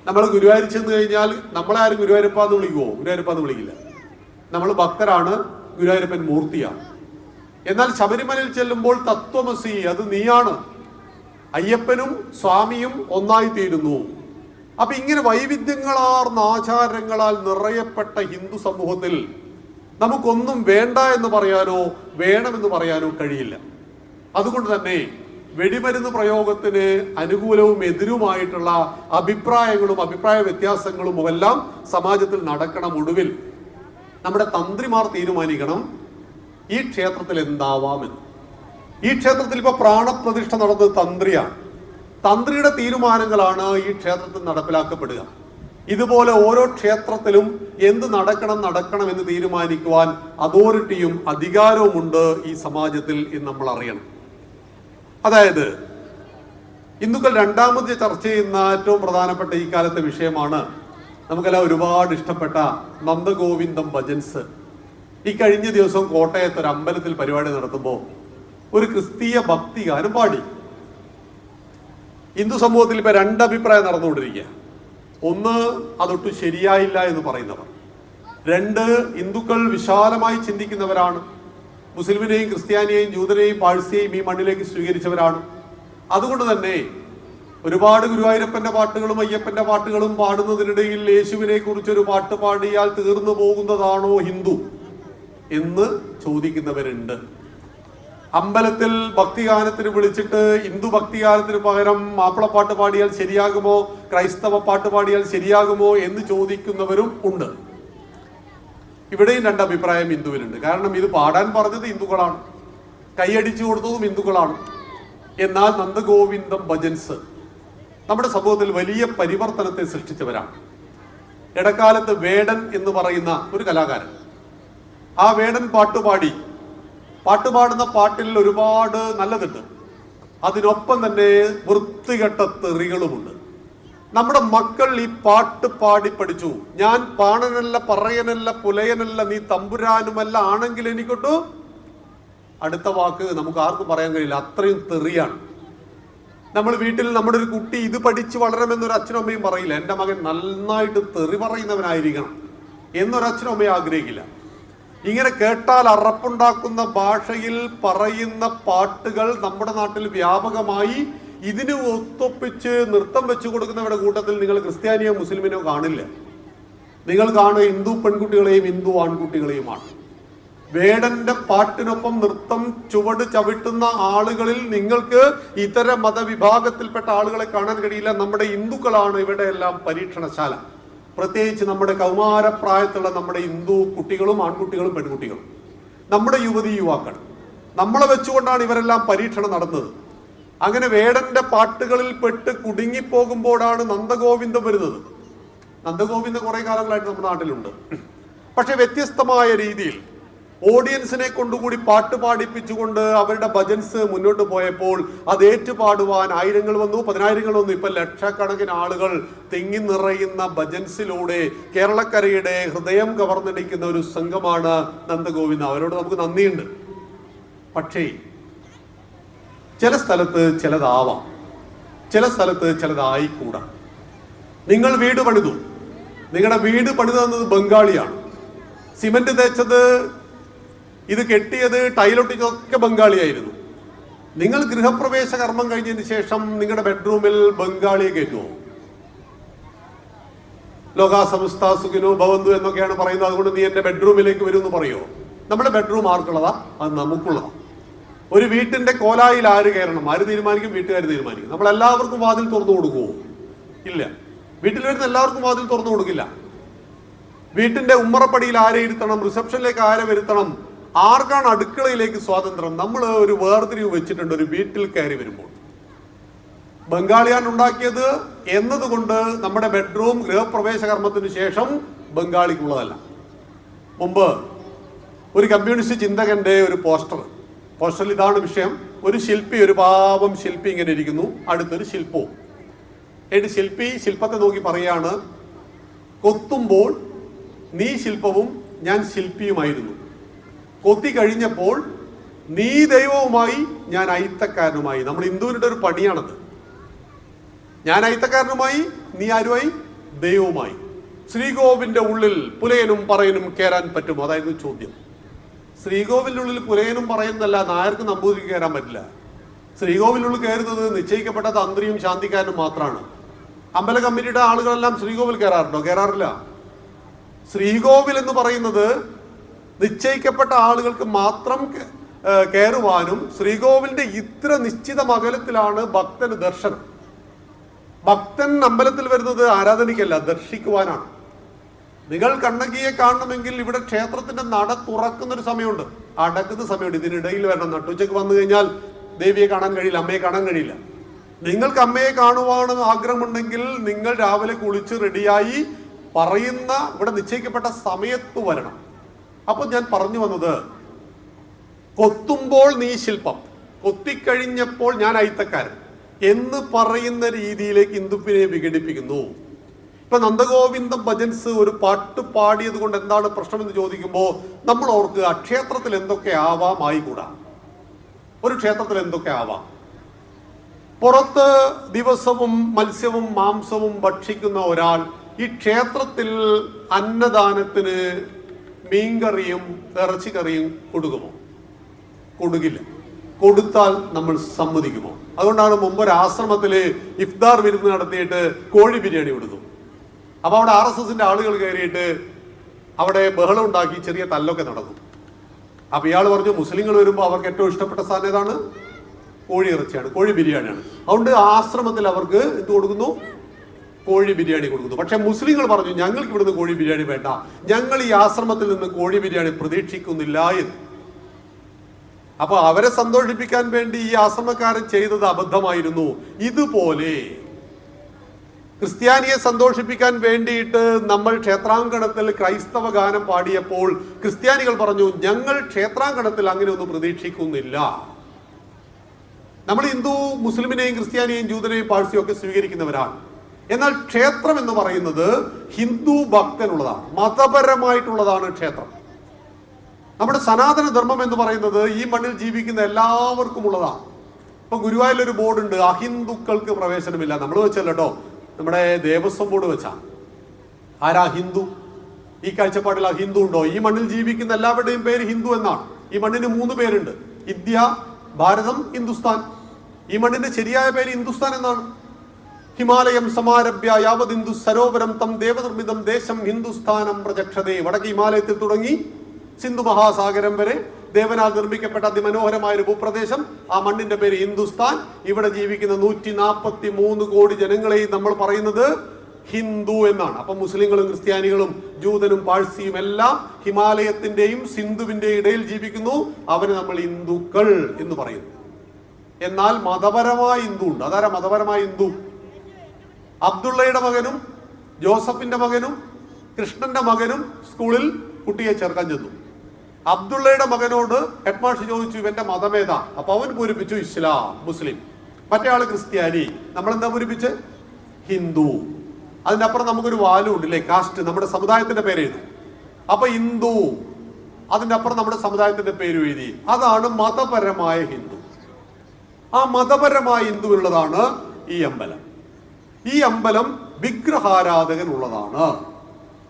നമ്മൾ ഗുരുവായൂർ ചെന്ന് കഴിഞ്ഞാൽ നമ്മളെ ആരും ഗുരുവായൂരപ്പ എന്ന് വിളിക്കുവോ? ഗുരുവായൂരപ്പ എന്ന് വിളിക്കില്ല. നമ്മൾ ഭക്തരാണ്, ഗുരുവായൂരപ്പൻ മൂർത്തിയാണ്. എന്നാൽ ശബരിമലയിൽ ചെല്ലുമ്പോൾ തത്വമസി, അത് നീയാണ്, അയ്യപ്പനും സ്വാമിയും ഒന്നായി തീരുന്നു. അപ്പൊ ഇങ്ങനെ വൈവിധ്യങ്ങളാർന്ന ആചാരങ്ങളാൽ നിറയപ്പെട്ട ഹിന്ദു സമൂഹത്തിൽ നമുക്കൊന്നും വേണ്ട എന്ന് പറയാനോ വേണമെന്ന് പറയാനോ കഴിയില്ല. അതുകൊണ്ട് തന്നെ വെടിമരുന്ന് പ്രയോഗത്തിന് അനുകൂലവും എതിരുമായിട്ടുള്ള അഭിപ്രായങ്ങളും അഭിപ്രായ വ്യത്യാസങ്ങളും എല്ലാം സമാജത്തിൽ നടക്കണം. ഒടുവിൽ നമ്മുടെ തന്ത്രിമാർ തീരുമാനിക്കണം ഈ ക്ഷേത്രത്തിൽ എന്താവാമെന്ന്. ഈ ക്ഷേത്രത്തിൽ ഇപ്പൊ പ്രാണപ്രതിഷ്ഠ നടന്നത് തന്ത്രിയാണ്. തന്ത്രിയുടെ തീരുമാനങ്ങളാണ് ഈ ക്ഷേത്രത്തിൽ നടപ്പിലാക്കപ്പെടുക. ഇതുപോലെ ഓരോ ക്ഷേത്രത്തിലും എന്ത് നടക്കണം എന്ന് തീരുമാനിക്കുവാൻ അതോറിറ്റിയും അധികാരവുമുണ്ട് ഈ സമാജത്തിൽ എന്ന് നമ്മൾ അറിയണം. അതായത് ഹിന്ദുക്കൾ രണ്ടാമത് ചർച്ച ചെയ്യുന്ന ഏറ്റവും പ്രധാനപ്പെട്ട ഈ കാലത്തെ വിഷയമാണ് നമുക്കെല്ലാം ഒരുപാട് ഇഷ്ടപ്പെട്ട നന്ദഗോവിന്ദം ഭജൻസ്. ഈ കഴിഞ്ഞ ദിവസം കോട്ടയത്ത് ഒരു അമ്പലത്തിൽ പരിപാടി നടത്തുമ്പോൾ ഒരു ക്രിസ്തീയ ഭക്തിഗാനം പാടി. ഹിന്ദു സമൂഹത്തിൽ ഇപ്പൊ 2 അഭിപ്രായം നടന്നുകൊണ്ടിരിക്കുക. ഒന്ന്, അതൊട്ടും ശരിയായില്ല എന്ന് പറയുന്നവർ. 2, ഹിന്ദുക്കൾ വിശാലമായി ചിന്തിക്കുന്നവരാണ്, മുസ്ലിമിനെയും ക്രിസ്ത്യാനിയെയും ജൂതനെയും പാഴ്സിയെയും ഈ മണ്ണിലേക്ക് സ്വീകരിച്ചവരാണ്. അതുകൊണ്ട് തന്നെ ഒരുപാട് ഗുരുവായൂരപ്പന്റെ പാട്ടുകളും അയ്യപ്പന്റെ പാട്ടുകളും പാടുന്നതിനിടയിൽ യേശുവിനെ കുറിച്ചൊരു പാട്ട് പാടിയാൽ തീർന്നു പോകുന്നതാണോ ഹിന്ദു എന്ന് ചോദിക്കുന്നവരുണ്ട്. അമ്പലത്തിൽ ഭക്തിഗാനത്തിന് വിളിച്ചിട്ട് ഹിന്ദു ഭക്തിഗാനത്തിന് പകരം മാപ്പിളപ്പാട്ട് പാടിയാൽ ശരിയാകുമോ, ക്രൈസ്തവ പാട്ട് പാടിയാൽ ശരിയാകുമോ എന്ന് ചോദിക്കുന്നവരും ഉണ്ട്. ഇവിടെയും 2 അഭിപ്രായം ഹിന്ദുവിലുണ്ട്. കാരണം ഇത് പാടാൻ പറഞ്ഞത് ഹിന്ദുക്കളാണ്, കൈയടിച്ചു കൊടുത്തതും ഹിന്ദുക്കളാണ്. എന്നാൽ നന്ദഗോവിന്ദം ഭജൻസ് നമ്മുടെ സമൂഹത്തിൽ വലിയ പരിവർത്തനത്തെ സൃഷ്ടിച്ചവരാണ്. ഇടക്കാലത്ത് വേടൻ എന്ന് പറയുന്ന ഒരു കലാകാരൻ, ആ വേടൻ പാട്ടുപാടുന്ന പാട്ടിൽ ഒരുപാട് നല്ലതുണ്ട്, അതിനൊപ്പം തന്നെ വൃത്തികെട്ട തെറികളുമുണ്ട്. നമ്മുടെ മക്കൾ ഈ പാട്ട് പാടി പഠിച്ചു. ഞാൻ പാണനല്ല, പറയനല്ല, പുലയനല്ല, നീ തമ്പുരാനുമല്ല, ആണെങ്കിൽ എനിക്കൊട്ടു അടുത്ത വാക്ക് നമുക്ക് ആർക്കും പറയാൻ കഴിയില്ല, അത്രയും തെറിയാണ്. നമ്മൾ വീട്ടിൽ നമ്മുടെ ഒരു കുട്ടി ഇത് പഠിച്ച് വളരണമെന്നൊരു അച്ഛനും അമ്മയും പറയില്ല, എൻ്റെ മകൻ നന്നായിട്ട് തെറി പറയുന്നവനായിരിക്കണം എന്നൊരച്ഛനും അമ്മയും ആഗ്രഹിക്കില്ല. ഇങ്ങനെ കേട്ടാൽ അറപ്പുണ്ടാക്കുന്ന ഭാഷയിൽ പറയുന്ന പാട്ടുകൾ നമ്മുടെ നാട്ടിൽ വ്യാപകമായി. ഇതിന് ഒത്തൊപ്പിച്ച് നൃത്തം വെച്ചു കൊടുക്കുന്നവരുടെ കൂട്ടത്തിൽ നിങ്ങൾ ക്രിസ്ത്യാനിയോ മുസ്ലിമിനോ കാണില്ല. നിങ്ങൾ കാണുക ഹിന്ദു പെൺകുട്ടികളെയും ഹിന്ദു ആൺകുട്ടികളെയുമാണ്. വേടന്റെ പാട്ടിനൊപ്പം നൃത്തം ചുവട് ചവിട്ടുന്ന ആളുകളിൽ നിങ്ങൾക്ക് ഇതര മതവിഭാഗത്തിൽപ്പെട്ട ആളുകളെ കാണാൻ കഴിയില്ല. നമ്മുടെ ഹിന്ദുക്കളാണ് ഇവിടെ എല്ലാം പരീക്ഷണശാല. പ്രത്യേകിച്ച് നമ്മുടെ കൗമാരപ്രായത്തിലുള്ള നമ്മുടെ ഹിന്ദു കുട്ടികളും ആൺകുട്ടികളും പെൺകുട്ടികളും, നമ്മുടെ യുവതി യുവാക്കൾ, നമ്മളെ വെച്ചുകൊണ്ടാണ് ഇവരെല്ലാം പരീക്ഷണം നടന്നത്. അങ്ങനെ വേടന്റെ പാട്ടുകളിൽ പെട്ട് കുടുങ്ങിപ്പോകുമ്പോഴാണ് നന്ദഗോവിന്ദം വരുന്നത്. നന്ദഗോവിന്ദം കുറെ കാലങ്ങളായിട്ട് നമ്മുടെ നാട്ടിലുണ്ട്. പക്ഷെ വ്യത്യസ്തമായ രീതിയിൽ ഓഡിയൻസിനെ കൊണ്ടുകൂടി പാട്ട് പാടിപ്പിച്ചുകൊണ്ട് അവരുടെ ഭജൻസ് മുന്നോട്ട് പോയപ്പോൾ അത് ഏറ്റുപാടുവാൻ ആയിരങ്ങൾ വന്നു, പതിനായിരങ്ങൾ വന്നു. ഇപ്പൊ ലക്ഷക്കണക്കിന് ആളുകൾ തിങ്ങി നിറയുന്ന ഭജൻസിലൂടെ കേരളക്കരയുടെ ഹൃദയം കവർന്നടിക്കുന്ന ഒരു സംഘമാണ് നന്ദഗോവിന്ദ. അവരോട് നമുക്ക് നന്ദിയുണ്ട്. പക്ഷേ ചില സ്ഥലത്ത് ചിലതാവാം, ചില സ്ഥലത്ത് ചിലതായിക്കൂടാ. നിങ്ങൾ വീട് പണിതു, നിങ്ങളുടെ വീട് പണിതു തന്നത് ബംഗാളിയാണ്. സിമന്റ് തേച്ചത്, ഇത് കെട്ടിയത്, ടൈലൊട്ടിച്ചതൊക്കെ ബംഗാളിയായിരുന്നു. നിങ്ങൾ ഗൃഹപ്രവേശ കർമ്മം കഴിഞ്ഞതിന് ശേഷം നിങ്ങളുടെ ബെഡ്റൂമിൽ ബംഗാളിയെ കയറ്റുമോ? ലോകാ സമസ്ത സുഖിനോ ഭവന്തു എന്നൊക്കെയാണ് പറയുന്നത്. അതുകൊണ്ട് നീ എന്റെ ബെഡ്റൂമിലേക്ക് വരുമെന്ന് പറയുമോ? നമ്മുടെ ബെഡ്റൂം ആർക്കുള്ളതാ? അത് നമുക്കുള്ളതാ. ഒരു വീട്ടിന്റെ കോലായിൽ ആര് കയറണം? ആര് തീരുമാനിക്കും? വീട്ടുകാർ തീരുമാനിക്കും. നമ്മൾ എല്ലാവർക്കും വാതിൽ തുറന്നു കൊടുക്കുമോ? ഇല്ല. വീട്ടിൽ വരുന്ന എല്ലാവർക്കും വാതിൽ തുറന്നു കൊടുക്കില്ല. വീട്ടിന്റെ ഉമ്മറപ്പടിയിൽ ആരെ ഇരുത്തണം, റിസപ്ഷനിലേക്ക് ആരെ വരുത്തണം, ആർക്കാണ് അടുക്കളയിലേക്ക് സ്വാതന്ത്ര്യം? നമ്മൾ ഒരു വേർതിരിവ് വെച്ചിട്ടുണ്ട് ഒരു വീട്ടിൽ കയറി വരുമ്പോൾ. ബംഗാളിയാണ് ഉണ്ടാക്കിയത് എന്നതുകൊണ്ട് നമ്മുടെ ബെഡ്റൂം ഗൃഹപ്രവേശ കർമ്മത്തിന് ശേഷം ബംഗാളിക്കുള്ളതല്ല. മുമ്പ് ഒരു കമ്മ്യൂണിസ്റ്റ് ചിന്തകന്റെ ഒരു പോസ്റ്ററിൽ ഇതാണ് വിഷയം. ഒരു ശില്പി, ഒരു പാവം ശില്പി ഇങ്ങനെ ഇരിക്കുന്നു, അടുത്തൊരു ശില്പവും. എന്നിട്ട് ശില്പി ശില്പത്തെ നോക്കി പറയാണ്, കൊത്തുമ്പോൾ നീ ശില്പവും ഞാൻ ശില്പിയുമായിരുന്നു, കൊത്തി കഴിഞ്ഞപ്പോൾ നീ ദൈവവുമായി ഞാൻ അയിത്തക്കാരനുമായി. നമ്മൾ ഹിന്ദുവിന്റെ ഒരു പണിയാണത്. ഞാൻ അയിത്തക്കാരനുമായി, നീ ആരുമായി? ദൈവവുമായി. ശ്രീകോവിലിന്റെ ഉള്ളിൽ പുലയനും പറയനും കയറാൻ പറ്റുമോ? അതായിരുന്നു ചോദ്യം. ശ്രീകോവിലിന്റെ ഉള്ളിൽ പുലയനും പറയുന്നല്ല, നായർക്ക് നമ്പൂതിരിക്ക് കയറാൻ പറ്റില്ല. ശ്രീകോവിലുള്ളിൽ കയറുന്നത് നിശ്ചയിക്കപ്പെട്ട തന്ത്രിയും ശാന്തിക്കാരനും മാത്രമാണ്. അമ്പല കമ്മിറ്റിയുടെ ആളുകളെല്ലാം ശ്രീകോവിൽ കയറാറുണ്ടോ? കയറാറില്ല. ശ്രീകോവിൽ എന്ന് പറയുന്നത് നിശ്ചയിക്കപ്പെട്ട ആളുകൾക്ക് മാത്രം കയറുവാനും ശ്രീകോവിലിന്റെ ഇത്ര നിശ്ചിത അകലത്തിലാണ് ഭക്തന് ദർശനം. ഭക്തൻ അമ്പലത്തിൽ വരുന്നത് ആരാധനയ്ക്കല്ല, ദർശിക്കുവാനാണ്. നിങ്ങൾ കണ്ണകിയെ കാണണമെങ്കിൽ ഇവിടെ ക്ഷേത്രത്തിന്റെ നട തുറക്കുന്നൊരു സമയമുണ്ട്, അടക്കുന്ന സമയമുണ്ട്. ഇതിനിടയിൽ വരണം. നട്ടുച്ചയ്ക്ക് വന്നു കഴിഞ്ഞാൽ ദേവിയെ കാണാൻ കഴിയില്ല, അമ്മയെ കാണാൻ കഴിയില്ല. നിങ്ങൾക്ക് അമ്മയെ കാണുവാൻ ആഗ്രഹമുണ്ടെങ്കിൽ നിങ്ങൾ രാവിലെ കുളിച്ച് റെഡിയായി പറയുന്ന ഇവിടെ നിശ്ചയിക്കപ്പെട്ട സമയത്ത് വരണം. അപ്പൊ ഞാൻ പറഞ്ഞു വന്നത്, കൊത്തുമ്പോൾ നീ ശില്പം, കൊത്തിക്കഴിഞ്ഞപ്പോൾ ഞാൻ അയിത്തക്കാരൻ എന്ന് പറയുന്ന രീതിയിലേക്ക് ഹിന്ദുവിനെ വിഘടിപ്പിക്കുന്നു. ഇപ്പൊ നന്ദഗോവിന്ദം ഭജൻസ് ഒരു പാട്ട് പാടിയത് കൊണ്ട് എന്താണ് പ്രശ്നമെന്ന് ചോദിക്കുമ്പോൾ നമ്മൾ ഓർക്കുക, ക്ഷേത്രത്തിൽ എന്തൊക്കെ ആവാം, ആയിക്കൂടാ. ഒരു ക്ഷേത്രത്തിൽ എന്തൊക്കെ ആവാം. പുറത്ത് ദിവസവും മത്സ്യവും മാംസവും ഭക്ഷിക്കുന്ന ഒരാൾ ഈ ക്ഷേത്രത്തിൽ അന്നദാനത്തിന് മീൻകറിയും ഇറച്ചിക്കറിയും കൊടുക്കുമോ? കൊടുക്കില്ല. കൊടുത്താൽ നമ്മൾ സമ്മതിക്കുമോ? അതുകൊണ്ടാണ് മുമ്പ് ഒരു ആശ്രമത്തില് ഇഫ്താർ വിരുന്ന് നടത്തിയിട്ട് കോഴി ബിരിയാണി കൊടുത്തു. അപ്പൊ അവിടെ RSSന്റെ ആളുകൾ കയറിയിട്ട് അവിടെ ബഹളം ഉണ്ടാക്കി, ചെറിയ തല്ലൊക്കെ നടന്നു. അപ്പൊ ഇയാൾ പറഞ്ഞു, മുസ്ലിങ്ങൾ വരുമ്പോൾ അവർക്ക് ഏറ്റവും ഇഷ്ടപ്പെട്ട സാധനം ഏതാണ്? കോഴി ഇറച്ചിയാണ്, കോഴി ബിരിയാണിയാണ്. അതുകൊണ്ട് ആശ്രമത്തിൽ അവർക്ക് എന്ത് കൊടുക്കുന്നു? കോഴി ബിരിയാണി കൊടുക്കുന്നു. പക്ഷെ മുസ്ലിങ്ങൾ പറഞ്ഞു, ഞങ്ങൾക്ക് ഇവിടുന്ന് കോഴി ബിരിയാണി വേണ്ട, ഞങ്ങൾ ഈ ആശ്രമത്തിൽ നിന്ന് കോഴി ബിരിയാണി പ്രതീക്ഷിക്കുന്നില്ല എന്ന്. അപ്പൊ അവരെ സന്തോഷിപ്പിക്കാൻ വേണ്ടി ഈ ആശ്രമക്കാരൻ ചെയ്തത് അബദ്ധമായിരുന്നു. ഇതുപോലെ ക്രിസ്ത്യാനിയെ സന്തോഷിപ്പിക്കാൻ വേണ്ടിയിട്ട് നമ്മൾ ക്ഷേത്രാങ്കണത്തിൽ ക്രൈസ്തവ ഗാനം പാടിയപ്പോൾ ക്രിസ്ത്യാനികൾ പറഞ്ഞു, ഞങ്ങൾ ക്ഷേത്രാങ്കണത്തിൽ അങ്ങനെ ഒന്നും പ്രതീക്ഷിക്കുന്നില്ല. നമ്മൾ ഹിന്ദു മുസ്ലിമിനെയും ക്രിസ്ത്യാനിയെയും ജൂതനെയും പാഴ്സിയും ഒക്കെ സ്വീകരിക്കുന്നവരാണ്. എന്നാൽ ക്ഷേത്രം എന്ന് പറയുന്നത് ഹിന്ദു ഭക്തനുള്ളതാണ്, മതപരമായിട്ടുള്ളതാണ് ക്ഷേത്രം. നമ്മുടെ സനാതന ധർമ്മം എന്ന് പറയുന്നത് ഈ മണ്ണിൽ ജീവിക്കുന്ന എല്ലാവർക്കും ഉള്ളതാണ്. ഇപ്പൊ ഗുരുവായൂരിലൊരു ബോർഡുണ്ട്, അഹിന്ദുക്കൾക്ക് പ്രവേശനമില്ല. നമ്മൾ വെച്ചല്ലോ കേട്ടോ, നമ്മുടെ ദേവസ്വം ബോർഡ് വെച്ചാ. ആരാ ഹിന്ദു? ഈ കാഴ്ചപ്പാടിൽ ഹിന്ദു ഉണ്ടോ? ഈ മണ്ണിൽ ജീവിക്കുന്ന എല്ലാവരുടെയും പേര് ഹിന്ദു എന്നാണ്. ഈ മണ്ണിന് 3 പേരുണ്ട്: ഇന്ത്യ, ഭാരതം, ഹിന്ദുസ്ഥാൻ. ഈ മണ്ണിന്റെ ശരിയായ പേര് ഹിന്ദുസ്ഥാൻ എന്നാണ്. ഹിമാലയം സമാരഭ്യ യാവത് ഹിന്ദു സരോവരം തം ദേവനിർമ്മിതം ദേശം ഹിന്ദുസ്ഥാനം പ്രചക്ഷതേ. വടക്ക് ഹിമാലയത്തിൽ തുടങ്ങി സിന്ധു മഹാസാഗരം വരെ ദേവനാൽ നിർമ്മിക്കപ്പെട്ട അതിമനോഹരമായ ഒരു ഭൂപ്രദേശം. ആ മണ്ണിന്റെ പേര് ഹിന്ദുസ്ഥാൻ. ഇവിടെ ജീവിക്കുന്ന 143 കോടി ജനങ്ങളെയും നമ്മൾ പറയുന്നത് ഹിന്ദു എന്നാണ്. അപ്പൊ മുസ്ലിങ്ങളും ക്രിസ്ത്യാനികളും ജൂതനും പാഴ്സിയും എല്ലാം ഹിമാലയത്തിന്റെയും സിന്ധുവിന്റെയും ഇടയിൽ ജീവിക്കുന്നു. അവരെ നമ്മൾ ഹിന്ദുക്കൾ എന്ന് പറയുന്നു. എന്നാൽ മതപരമായ ഹിന്ദു ഉണ്ട്. അതാരാ മതപരമായ ഹിന്ദു? അബ്ദുള്ളയുടെ മകനും ജോസഫിന്റെ മകനും കൃഷ്ണന്റെ മകനും സ്കൂളിൽ കുട്ടിയെ ചേർക്കാൻ ചെന്നു. അബ്ദുള്ളയുടെ മകനോട് ഹെഡ് മാസ്റ്റർ ചോദിച്ചു, ഇവന്റെ മതമേതാ? അപ്പൊ അവൻ പൂരിപ്പിച്ചു ഇസ്ലാം, മുസ്ലിം. മറ്റേ ആള് ക്രിസ്ത്യാനി. നമ്മളെന്താ പൂരിപ്പിച്ച്? ഹിന്ദു. അതിന്റെ അപ്പുറം നമുക്കൊരു വാല്യൂ ഉണ്ട് അല്ലേ, കാസ്റ്റ്. നമ്മുടെ സമുദായത്തിന്റെ പേര് എഴുതും. അപ്പൊ ഹിന്ദു, അതിന്റെ അപ്പുറം നമ്മുടെ സമുദായത്തിന്റെ പേര് എഴുതി. അതാണ് മതപരമായ ഹിന്ദു. ആ മതപരമായ ഹിന്ദുവിനുള്ളതാണ് ഈ അമ്പലം. ഈ അമ്പലം വിഗ്രഹാരാധകൻ ഉള്ളതാണ്.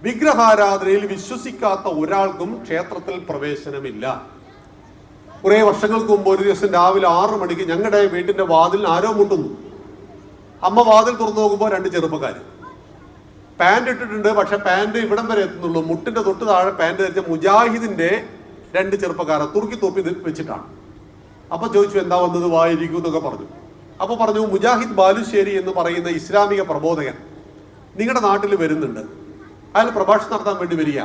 വിഗ്രഹാരാധനയിൽ വിശ്വസിക്കാത്ത ഒരാൾക്കും ക്ഷേത്രത്തിൽ പ്രവേശനമില്ല. കുറെ വർഷങ്ങൾക്ക് മുമ്പ് ഒരു ദിവസം രാവിലെ 6 മണിക്ക് ഞങ്ങളുടെ വീട്ടിന്റെ വാതിലിന് ആരോ മുട്ടുന്നു. അമ്മ വാതിൽ തുറന്നു നോക്കുമ്പോൾ 2 ചെറുപ്പക്കാർ പാൻറ് ഇട്ടിട്ടുണ്ട്. പക്ഷെ പാൻറ് ഇവിടം വരെ എത്തുന്നുള്ളൂ. മുട്ടിന്റെ തൊട്ട് താഴെ പാൻറ് ധരിച്ച മുജാഹിദിന്റെ 2 ചെറുപ്പക്കാരെ തുർക്കി തോപ്പി വെച്ചിട്ടാണ്. അപ്പൊ ചോദിച്ചു, എന്താ വന്നത്, വായിരിക്കും എന്നൊക്കെ പറഞ്ഞു. അപ്പൊ പറഞ്ഞു, മുജാഹിദ് ബാലുശ്ശേരി എന്ന് പറയുന്ന ഇസ്ലാമിക പ്രബോധകൻ നിങ്ങളുടെ നാട്ടിൽ വരുന്നുണ്ട്. അയാൾ പ്രഭാഷണം നടത്താൻ വേണ്ടി വരിക.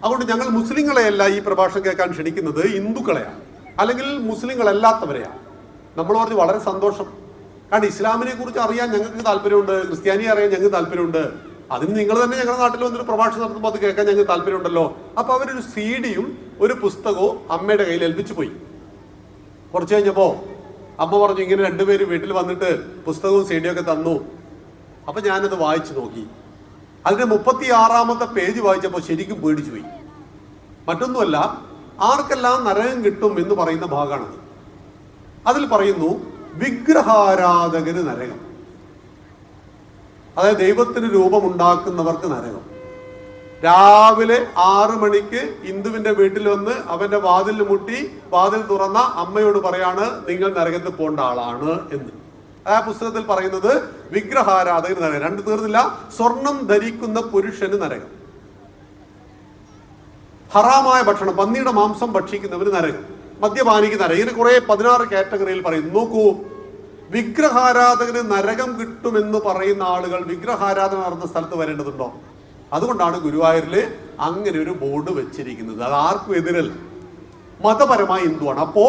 അതുകൊണ്ട് ഞങ്ങൾ മുസ്ലിങ്ങളെയല്ല ഈ പ്രഭാഷണം കേൾക്കാൻ ക്ഷണിക്കുന്നത്, ഹിന്ദുക്കളെയാണ്, അല്ലെങ്കിൽ മുസ്ലിങ്ങളല്ലാത്തവരെയാണ്. നമ്മൾ പറഞ്ഞു, വളരെ സന്തോഷം. കാരണം ഇസ്ലാമിനെ കുറിച്ച് അറിയാൻ ഞങ്ങൾക്ക് താല്പര്യമുണ്ട്, ക്രിസ്ത്യാനിയെ അറിയാൻ ഞങ്ങൾക്ക് താല്പര്യമുണ്ട്. അതിന് നിങ്ങൾ തന്നെ ഞങ്ങളുടെ നാട്ടിൽ വന്നൊരു പ്രഭാഷണം നടത്തുമ്പോൾ അത് കേൾക്കാൻ ഞങ്ങൾക്ക് താല്പര്യമുണ്ടല്ലോ. അപ്പൊ അവരൊരു CD-യും ഒരു പുസ്തകവും അമ്മയുടെ കയ്യിൽ ഏൽപ്പിച്ചു പോയി. കുറച്ച് കഴിഞ്ഞപ്പോ അമ്മ പറഞ്ഞു, ഇങ്ങനെ 2 പേര് വീട്ടിൽ വന്നിട്ട് പുസ്തകവും CD-യും ഒക്കെ തന്നു. അപ്പൊ ഞാനത് വായിച്ചു നോക്കി. അതിന്റെ 36-ാമത്തെ പേജ് വായിച്ചപ്പോൾ ശരിക്കും പേടിച്ചു പോയി. മറ്റൊന്നുമല്ല, ആർക്കെല്ലാം നരകം കിട്ടും എന്ന് പറയുന്ന ഭാഗമാണത്. അതിൽ പറയുന്നു, വിഗ്രഹാരാധകന് നരകം. അതായത് ദൈവത്തിന് രൂപമുണ്ടാക്കുന്നവർക്ക് നരകം. രാവിലെ 6 മണിക്ക് ഹിന്ദുവിന്റെ വീട്ടിൽ വന്ന് അവന്റെ വാതിൽ മുട്ടി വാതിൽ തുറന്ന അമ്മയോട് പറയാണ്, നിങ്ങൾ നരകത്തിൽ പോകേണ്ട ആളാണ് എന്ന്. ആ പുസ്തകത്തിൽ പറയുന്നത് വിഗ്രഹാരാധകന് നരകം. 2 തീർന്നില്ല. സ്വർണം ധരിക്കുന്ന പുരുഷന് നരകം. ഹറാമായ ഭക്ഷണം, പന്നിയുടെ മാംസം ഭക്ഷിക്കുന്നവന് നരകം. മദ്യപാനിക്ക് നരകം. ഇങ്ങനെ കുറെ 16 കാറ്റഗറിയിൽ പറയുന്നു. നോക്കൂ, വിഗ്രഹാരാധകന് നരകം കിട്ടുമെന്ന് പറയുന്ന ആളുകൾ വിഗ്രഹാരാധന നടന്ന സ്ഥലത്ത് വരേണ്ടതുണ്ടോ? അതുകൊണ്ടാണ് ഗുരുവായൂരില് അങ്ങനെ ഒരു ബോർഡ് വെച്ചിരിക്കുന്നത്. അത് ആർക്കും എതിരല്ല, മതപരമായ ഹിന്ദുവാണ്. അപ്പോ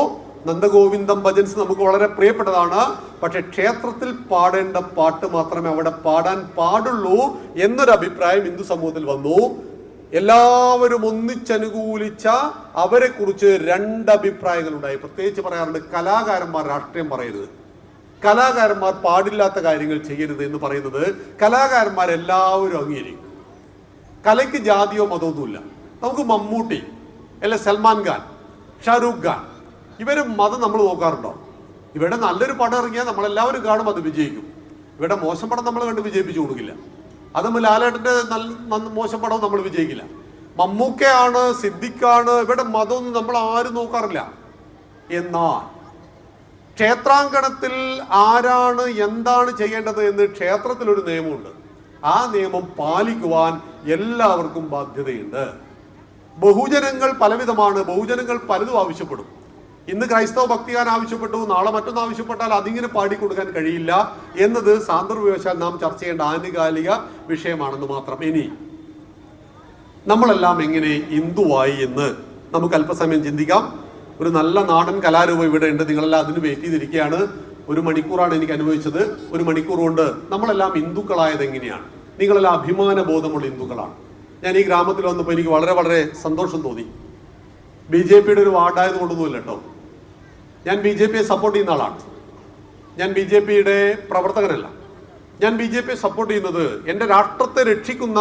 നന്ദഗോവിന്ദം ഭജൻസ് നമുക്ക് വളരെ പ്രിയപ്പെട്ടതാണ്. പക്ഷെ ക്ഷേത്രത്തിൽ പാടേണ്ട പാട്ട് മാത്രമേ അവിടെ പാടാൻ പാടുള്ളൂ എന്നൊരു അഭിപ്രായം ഹിന്ദു സമൂഹത്തിൽ വന്നു. എല്ലാവരും ഒന്നിച്ചനുകൂലിച്ച അവരെ കുറിച്ച് 2 അഭിപ്രായങ്ങൾ ഉണ്ടായി. പ്രത്യേകിച്ച് പറയാറുണ്ട്, കലാകാരന്മാർ രാഷ്ട്രീയം പറയരുത്, കലാകാരന്മാർ പാടില്ലാത്ത കാര്യങ്ങൾ ചെയ്യരുത് എന്ന് പറയുന്നത് കലാകാരന്മാരെല്ലാവരും അംഗീകരിക്കും. കലയ്ക്ക് ജാതിയോ മതമൊന്നുമില്ല. നമുക്ക് മമ്മൂട്ടി അല്ലെ, സൽമാൻ ഖാൻ, ഷാരൂഖ് ഖാൻ, ഇവരും മതം നമ്മൾ നോക്കാറുണ്ടോ? ഇവിടെ നല്ലൊരു പടം ഇറങ്ങിയാൽ നമ്മളെല്ലാവരും കാണും, അത് വിജയിക്കും. ഇവിടെ മോശം പടം നമ്മൾ കണ്ട് വിജയിപ്പിച്ചു കൊടുക്കില്ല. അതും ലാലേട്ടന്റെ മോശം പടവും നമ്മൾ വിജയിക്കില്ല. മമ്മൂക്കയാണ്, സിദ്ദിഖാണ്, ഇവിടെ മതമൊന്നും നമ്മൾ ആരും നോക്കാറില്ല. എന്നാൽ ക്ഷേത്രാങ്കണത്തിൽ ആരാണ് എന്താണ് ചെയ്യേണ്ടത് എന്ന് ക്ഷേത്രത്തിലൊരു നിയമമുണ്ട്. ആ നിയമം പാലിക്കുവാൻ എല്ലാവർക്കും ബാധ്യതയുണ്ട്. ബഹുജനങ്ങൾ പലവിധമാണ്, ബഹുജനങ്ങൾ പലതും ആവശ്യപ്പെടും. ഇന്ന് ക്രൈസ്തവ ഭക്തിഗാൻ ആവശ്യപ്പെട്ടു, നാളെ മറ്റൊന്ന് ആവശ്യപ്പെട്ടാൽ അതിങ്ങനെ പാടിക്കൊടുക്കാൻ കഴിയില്ല എന്നത് സാന്ദർഭികവശാൽ നാം ചർച്ച ചെയ്യേണ്ട ആനുകാലിക വിഷയമാണെന്ന് മാത്രം. ഇനി നമ്മളെല്ലാം എങ്ങനെ ഹിന്ദുവായി എന്ന് നമുക്ക് അല്പസമയം ചിന്തിക്കാം. ഒരു നല്ല നാടൻ കലാരൂപം ഇവിടെ ഉണ്ട്. നിങ്ങളെല്ലാം അതിന് വെയിറ്റ് ചെയ്തിരിക്കുകയാണ്. 1 മണിക്കൂറാണ് എനിക്ക് അനുഭവിച്ചത്. 1 മണിക്കൂർ കൊണ്ട് നമ്മളെല്ലാം ഹിന്ദുക്കളായത് എങ്ങനെയാണ്? നിങ്ങളെല്ലാം അഭിമാന ബോധമുള്ള ഹിന്ദുക്കളാണ്. ഞാൻ ഈ ഗ്രാമത്തിൽ വന്നപ്പോൾ എനിക്ക് വളരെ വളരെ സന്തോഷം തോന്നി. BJPയുടെ ഒരു വാർഡായത് കൊണ്ടൊന്നുമില്ല കേട്ടോ. ഞാൻ BJPയെ സപ്പോർട്ട് ചെയ്യുന്ന ആളാണ്. ഞാൻ BJPയുടെ പ്രവർത്തകനല്ല. ഞാൻ BJPയെ സപ്പോർട്ട് ചെയ്യുന്നത് എൻ്റെ രാഷ്ട്രത്തെ രക്ഷിക്കുന്ന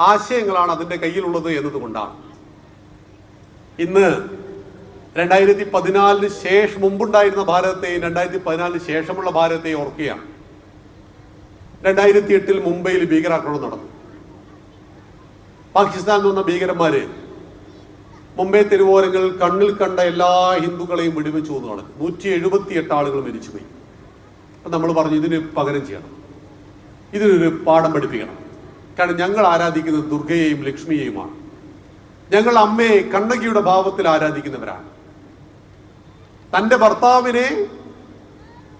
ആശയങ്ങളാണ് അതിൻ്റെ കയ്യിലുള്ളത് എന്നതുകൊണ്ടാണ്. ഇന്ന് 2014 ശേഷം മുമ്പുണ്ടായിരുന്ന ഭാരതത്തെയും 2014 ശേഷമുള്ള ഭാരതത്തെയും ഓർക്കുകയാണ്. 2008 മുംബൈയിൽ ഭീകരാക്രമണം നടന്നു. പാകിസ്ഥാനിൽ വന്ന ഭീകരന്മാര് മുംബൈ തെരുവോരങ്ങളിൽ കണ്ണിൽ കണ്ട എല്ലാ ഹിന്ദുക്കളെയും വെടിവെച്ചു കൊന്നു നടന്നു. 178 ആളുകൾ മരിച്ചുപോയി. അപ്പം നമ്മൾ പറഞ്ഞു, ഇതിന് പകരം ചെയ്യണം, ഇതിനൊരു പാഠം പഠിപ്പിക്കണം. കാരണം ഞങ്ങൾ ആരാധിക്കുന്നത് ദുർഗയെയും ലക്ഷ്മിയെയുമാണ്. ഞങ്ങൾ അമ്മയെ കണ്ണകിയുടെ ഭാവത്തിൽ ആരാധിക്കുന്നവരാണ്. തന്റെ ഭർത്താവിനെ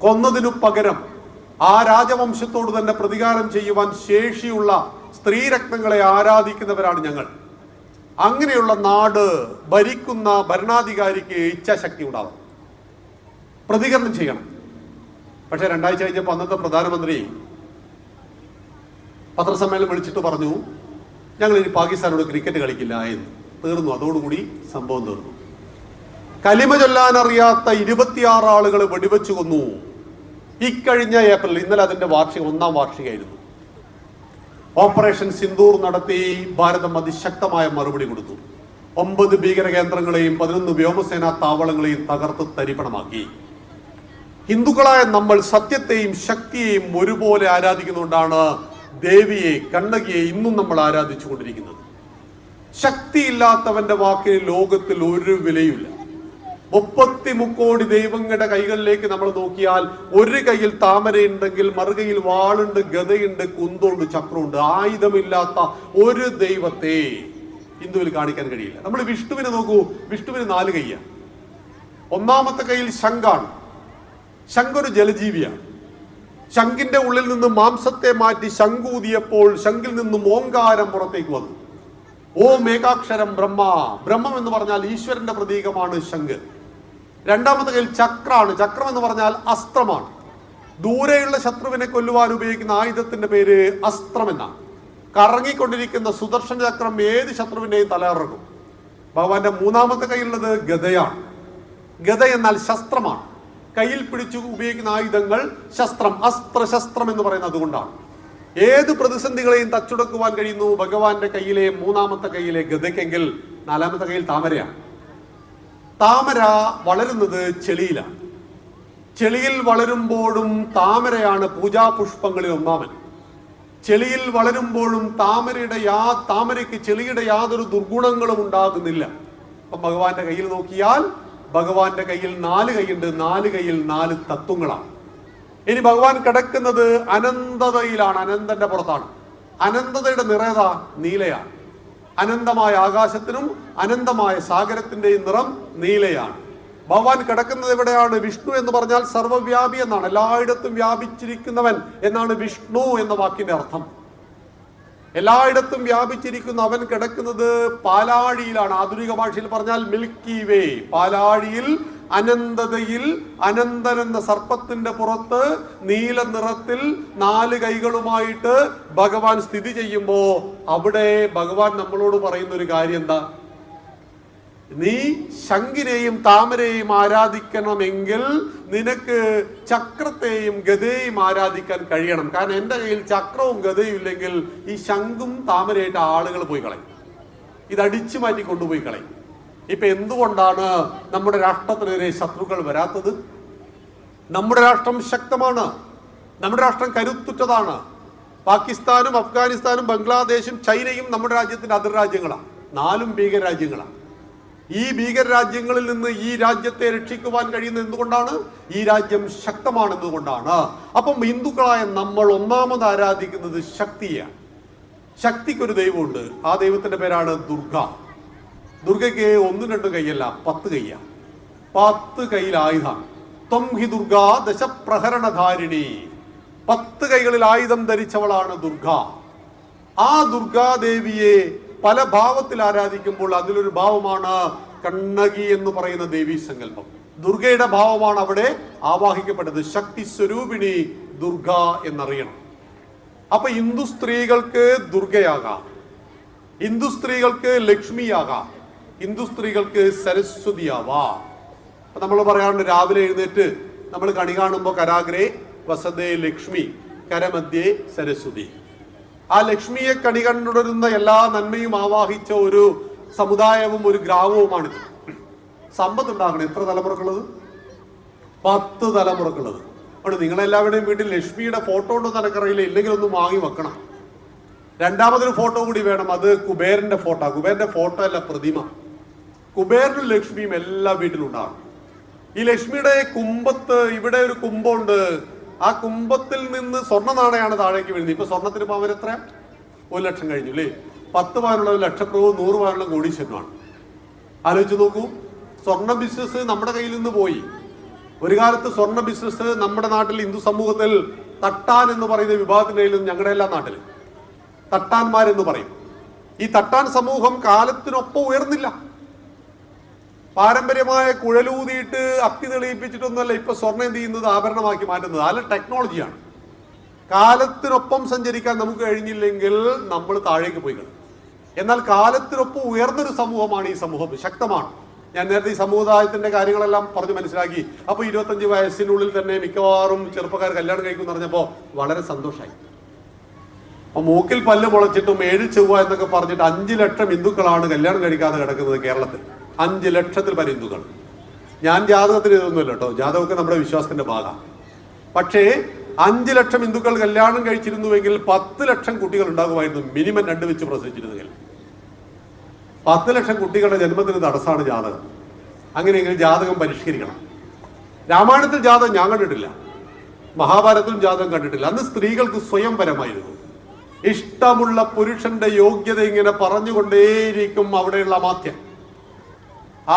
കൊന്നതിനു പകരം ആ രാജവംശത്തോട് തന്നെ പ്രതികാരം ചെയ്യുവാൻ ശേഷിയുള്ള സ്ത്രീരത്നങ്ങളെ ആരാധിക്കുന്നവരാണ് ഞങ്ങൾ. അങ്ങനെയുള്ള നാട് ഭരിക്കുന്ന ഭരണാധികാരിക്ക് ഇച്ഛാശക്തി ഉണ്ടാവും, പ്രതികരണം ചെയ്യണം. പക്ഷെ 2 ആഴ്ച കഴിഞ്ഞപ്പോൾ അന്നത്തെ പ്രധാനമന്ത്രി പത്രസമ്മേളനം വിളിച്ചിട്ട് പറഞ്ഞു, ഞങ്ങൾ ഇനി പാകിസ്ഥാനോട് ക്രിക്കറ്റ് കളിക്കില്ല എന്ന്. തീർന്നു, അതോടുകൂടി സംഭവം തീർന്നു. കലിമ ചൊല്ലാൻ അറിയാത്ത 26 ആളുകൾ വെടിവെച്ചു കൊന്നു. ഇക്കഴിഞ്ഞ ഏപ്രിൽ, ഇന്നലെ അതിന്റെ 1ാം വാർഷികമായിരുന്നു. ഓപ്പറേഷൻ സിന്ദൂർ നടത്തി ഭാരതം അതിശക്തമായ മറുപടി കൊടുത്തു. 9 ഭീകര കേന്ദ്രങ്ങളെയും 11 വ്യോമസേനാ താവളങ്ങളെയും തകർത്ത് തരിപ്പണമാക്കി. ഹിന്ദുക്കളായ നമ്മൾ സത്യത്തെയും ശക്തിയെയും ഒരുപോലെ ആരാധിക്കുന്നുകൊണ്ടാണ് ദേവിയെ, കണ്ണകിയെ ഇന്നും നമ്മൾ ആരാധിച്ചു കൊണ്ടിരിക്കുന്നത്. ശക്തിയില്ലാത്തവന്റെ വാക്കിന് ലോകത്തിൽ ഒരു വിലയില്ല. 33 കോടി ദൈവങ്ങളുടെ കൈകളിലേക്ക് നമ്മൾ നോക്കിയാൽ ഒരു കയ്യിൽ താമരയുണ്ടെങ്കിൽ മറുകയിൽ വാളുണ്ട്, ഗദയുണ്ട്, കുന്തമുണ്ട്, ചക്രമുണ്ട്. ആയുധമില്ലാത്ത ഒരു ദൈവത്തെ ഹിന്ദുവിൽ കാണിക്കാൻ കഴിയില്ല. നമ്മൾ വിഷ്ണുവിനെ നോക്കൂ, വിഷ്ണുവിന് 4 കൈയാണ്. 1ാമത്തെ കയ്യിൽ ശംഖാണ്. ശംഖ് ഒരു ജലജീവിയാണ്. ശംഖിന്റെ ഉള്ളിൽ നിന്ന് മാംസത്തെ മാറ്റി ശംഖൂതിയപ്പോൾ ശംഖിൽ നിന്നും ഓങ്കാരം പുറത്തേക്ക് വന്നു. ഓം ഏകാക്ഷരം ബ്രഹ്മ. ബ്രഹ്മം എന്ന് പറഞ്ഞാൽ ഈശ്വരന്റെ പ്രതീകമാണ് ശംഖ്. 2ാമത്തെ കയ്യിൽ ചക്രാണ്. ചക്രം എന്ന് പറഞ്ഞാൽ അസ്ത്രമാണ്. ദൂരെയുള്ള ശത്രുവിനെ കൊല്ലുവാൻ ഉപയോഗിക്കുന്ന ആയുധത്തിന്റെ പേര് അസ്ത്രം എന്നാണ്. കറങ്ങിക്കൊണ്ടിരിക്കുന്ന സുദർശന ചക്രം ഏത് ശത്രുവിന്റെയും തലയിറക്കും. ഭഗവാന്റെ 3ാമത്തെ കയ്യിലുള്ളത് ഗദയാണ്. ഗദ എന്നാൽ ശസ്ത്രമാണ്. കയ്യിൽ പിടിച്ചു ഉപയോഗിക്കുന്ന ആയുധങ്ങൾ ശസ്ത്രം, അസ്ത്രശസ്ത്രം എന്ന് പറയുന്നത് അതുകൊണ്ടാണ്. ഏത് പ്രതിസന്ധികളെയും തച്ചുടക്കുവാൻ കഴിയുന്നു ഭഗവാന്റെ കയ്യിലെ 3ാമത്തെ കയ്യിലെ ഗദയ്ക്കെങ്കിൽ 4ാമത്തെ കയ്യിൽ താമരയാണ്. താമര വളരുന്നത് ചെളിയിലാണ്. ചെളിയിൽ വളരുമ്പോഴും താമരയാണ് പൂജാപുഷ്പങ്ങളിൽ 1ാമൻ. ചെളിയിൽ വളരുമ്പോഴും താമരയ്ക്ക് ചെളിയുടെ യാതൊരു ദുർഗുണങ്ങളും ഉണ്ടാകുന്നില്ല. അപ്പം ഭഗവാന്റെ കയ്യിൽ നോക്കിയാൽ ഭഗവാന്റെ കയ്യിൽ 4 കൈയുണ്ട്. 4 കൈയിൽ 4 തത്വങ്ങളാണ്. ഇനി ഭഗവാൻ കിടക്കുന്നത് അനന്തതയിലാണ്, അനന്തന്റെ പുറത്താണ്. അനന്തതയുടെ നിറേത നീലയാണ്. അനന്തമായ ആകാശത്തിനും അനന്തമായ സാഗരത്തിന്റെയും നിറം നീലയാണ്. ഭഗവാൻ കിടക്കുന്നത് എവിടെയാണ്? വിഷ്ണു എന്ന് പറഞ്ഞാൽ സർവ്വവ്യാപി എന്നാണ്. എല്ലായിടത്തും വ്യാപിച്ചിരിക്കുന്നവൻ എന്നാണ് വിഷ്ണു എന്ന വാക്കിന്റെ അർത്ഥം. എല്ലായിടത്തും വ്യാപിച്ചിരിക്കുന്ന അവൻ കിടക്കുന്നത് പാലാഴിയിലാണ്. ആധുനിക ഭാഷയിൽ പറഞ്ഞാൽ മിൽക്കി വേ. പാലാഴിയിൽ, അനന്തതയിൽ, അനന്തൻ എന്ന സർപ്പത്തിന്റെ പുറത്ത് നീല നിറത്തിൽ 4 കൈകളുമായിട്ട് ഭഗവാൻ സ്ഥിതി ചെയ്യുമ്പോ അവിടെ ഭഗവാൻ നമ്മളോട് പറയുന്ന ഒരു കാര്യം എന്താ? നീ ശംഖിനെയും താമരയെയും ആരാധിക്കണമെങ്കിൽ നിനക്ക് ചക്രത്തെയും ഗദയെയും ആരാധിക്കാൻ കഴിയണം. കാരണം എൻ്റെ കയ്യിൽ ചക്രവും ഗദയും ഇല്ലെങ്കിൽ ഈ ശംഖും താമരയായിട്ട് ആളുകൾ പോയി കളയും, ഇതടിച്ചു മാറ്റി കൊണ്ടുപോയി കളയും. ഇപ്പൊ എന്തുകൊണ്ടാണ് നമ്മുടെ രാഷ്ട്രത്തിനെതിരെ ശത്രുക്കൾ വരാത്തത്? നമ്മുടെ രാഷ്ട്രം ശക്തമാണ്, നമ്മുടെ രാഷ്ട്രം കരുത്തുറ്റതാണ്. പാകിസ്ഥാനും അഫ്ഗാനിസ്ഥാനും ബംഗ്ലാദേശും ചൈനയും നമ്മുടെ രാജ്യത്തിന്റെ അതിർരാജ്യങ്ങളാണ്. 4ഉം ഭീകര രാജ്യങ്ങളാണ്. ഈ ഭീകര രാജ്യങ്ങളിൽ നിന്ന് ഈ രാജ്യത്തെ രക്ഷിക്കുവാൻ കഴിയുന്നത് എന്തുകൊണ്ടാണ്? ഈ രാജ്യം ശക്തമാണെന്നുകൊണ്ടാണ്. അപ്പം ഹിന്ദുക്കളായ നമ്മൾ 1ാമത് ആരാധിക്കുന്നത് ശക്തിയാണ്. ശക്തിക്കൊരു ദൈവമുണ്ട്. ആ ദൈവത്തിന്റെ പേരാണ് ദുർഗ. ദുർഗയ്ക്ക് 1-2 കൈയല്ല, 10 കൈയാണ്. 10 കൈയിൽ ആയുധമാണ്. ത്വം ഹി ദുർഗാ ദശപ്രഹരണധാരിണി. 10 കൈകളിൽ ആയുധം ധരിച്ചവളാണ് ദുർഗ. ആ ദുർഗാദേവിയെ പല ഭാവത്തിൽ ആരാധിക്കുമ്പോൾ അതിലൊരു ഭാവമാണ് കണ്ണകി എന്ന് പറയുന്ന ദേവീ സങ്കല്പം. ദുർഗയുടെ ഭാവമാണ് അവിടെ ആവാഹിക്കപ്പെട്ടത്. ശക്തി സ്വരൂപിണി ദുർഗ എന്നറിയണം. അപ്പൊ ഹിന്ദു സ്ത്രീകൾക്ക് ദുർഗയാകാം, ഹിന്ദു സ്ത്രീകൾക്ക് ലക്ഷ്മിയാകാം, ഹിന്ദു സ്ത്രീകൾക്ക് സരസ്വതിയാവാം. നമ്മൾ പറയാറുണ്ട്, രാവിലെ എഴുന്നേറ്റ് നമ്മൾ കണി കാണുമ്പോൾ കരാഗ്രേ വസതേ ലക്ഷ്മി കരമധ്യേ സരസ്വതി. ആ ലക്ഷ്മിയെ കണി കണ്ടുടരുന്ന എല്ലാ നന്മയും ആവാഹിച്ച ഒരു സമുദായവും ഒരു ഗ്രാമവുമാണിത്. സമ്പത്ത് ഉണ്ടാകണം. എത്ര തലമുറക്കുള്ളത്? 10 തലമുറക്കുള്ളത്. അതുകൊണ്ട് നിങ്ങളെല്ലാവരുടെയും വീട്ടിൽ ലക്ഷ്മിയുടെ ഫോട്ടോ ഉണ്ടെന്ന് എനിക്കറിയില്ല, ഇല്ലെങ്കിൽ ഒന്ന് വാങ്ങി വെക്കണം. 2ാമതൊരു ഫോട്ടോ കൂടി വേണം. അത് കുബേരന്റെ ഫോട്ടോ. കുബേരന്റെ ഫോട്ടോ അല്ല, പ്രതിമ. കുബേരനും ലക്ഷ്മിയും എല്ലാ വീട്ടിലും ഉണ്ടാകും. ഈ ലക്ഷ്മിയുടെ കുംഭത്ത് ഇവിടെ ഒരു കുംഭമുണ്ട്. ആ കുംഭത്തിൽ നിന്ന് സ്വർണ്ണ നാണയാണ് താഴേക്ക് വീഴുന്നത്. ഇപ്പൊ സ്വർണത്തിന് പവൻ എത്ര? 1 ലക്ഷം കഴിഞ്ഞു അല്ലേ? 10 പവനുള്ള ലക്ഷപ്രഭു, 100 പവനുള്ള കോടീശ്വരനാണ്. ആലോചിച്ച് നോക്കൂ. സ്വർണ്ണ ബിസിനസ് നമ്മുടെ കയ്യിൽ നിന്ന് പോയി. ഒരു കാലത്ത് സ്വർണ്ണ ബിസിനസ് നമ്മുടെ നാട്ടിൽ ഹിന്ദു സമൂഹത്തിൽ തട്ടാൻ എന്ന് പറയുന്ന വിഭാഗത്തിന്റെ കയ്യിൽ നിന്ന്, ഞങ്ങളുടെ എല്ലാ നാട്ടിൽ തട്ടാന്മാരെന്ന് പറയും. ഈ തട്ടാൻ സമൂഹം കാലത്തിനൊപ്പം ഉയർന്നില്ല. പാരമ്പര്യമായ കുഴലൂതിയിട്ട് അത്തി തെളിയിപ്പിച്ചിട്ടൊന്നുമല്ല ഇപ്പൊ സ്വർണ്ണം എന്ത് ചെയ്യുന്നത്, ആഭരണമാക്കി മാറ്റുന്നത്. അതിൽ ടെക്നോളജിയാണ്. കാലത്തിനൊപ്പം സഞ്ചരിക്കാൻ നമുക്ക് കഴിഞ്ഞില്ലെങ്കിൽ നമ്മൾ താഴേക്ക് പോയി കിടക്കും. എന്നാൽ കാലത്തിനൊപ്പം ഉയർന്നൊരു സമൂഹമാണ് ഈ സമൂഹം, ശക്തമാണ്. ഞാൻ നേരത്തെ ഈ സമുദായത്തിന്റെ കാര്യങ്ങളെല്ലാം പറഞ്ഞ് മനസ്സിലാക്കി. അപ്പോൾ 25 വയസ്സിനുള്ളിൽ തന്നെ മിക്കവാറും ചെറുപ്പക്കാർ കല്യാണം കഴിക്കുമെന്ന് പറഞ്ഞപ്പോൾ വളരെ സന്തോഷമായി. അപ്പൊ മൂക്കിൽ പല്ല് മുളച്ചിട്ടും 7 ചൊവ്വ എന്നൊക്കെ പറഞ്ഞിട്ട് 5 ലക്ഷം ഹിന്ദുക്കളാണ് കല്യാണം കഴിക്കാതെ കിടക്കുന്നത് കേരളത്തിൽ. 5 ലക്ഷത്തിൽ പല ഹിന്ദുക്കൾ. ഞാൻ ജാതകത്തിന് ഇതൊന്നുമില്ല കേട്ടോ, ജാതകമൊക്കെ നമ്മുടെ വിശ്വാസത്തിന്റെ ഭാഗമാണ്. പക്ഷേ 5 ലക്ഷം ഹിന്ദുക്കൾ കല്യാണം കഴിച്ചിരുന്നുവെങ്കിൽ 10 ലക്ഷം കുട്ടികൾ ഉണ്ടാകുമായിരുന്നു. മിനിമം 2 വെച്ച് പ്രസവിച്ചിരുന്നെങ്കിൽ 10 ലക്ഷം കുട്ടികളുടെ ജന്മത്തിന് തടസ്സമാണ് ജാതകം. അങ്ങനെയെങ്കിൽ ജാതകം പരിഷ്കരിക്കണം. രാമായണത്തിൽ ജാതകം ഞാൻ കണ്ടിട്ടില്ല, മഹാഭാരതത്തിലും ജാതകം കണ്ടിട്ടില്ല. അന്ന് സ്ത്രീകൾക്ക് സ്വയംവരമായിരുന്നു. ഇഷ്ടമുള്ള പുരുഷന്റെ യോഗ്യത ഇങ്ങനെ പറഞ്ഞുകൊണ്ടേയിരിക്കും അവിടെയുള്ള അമാത്യം.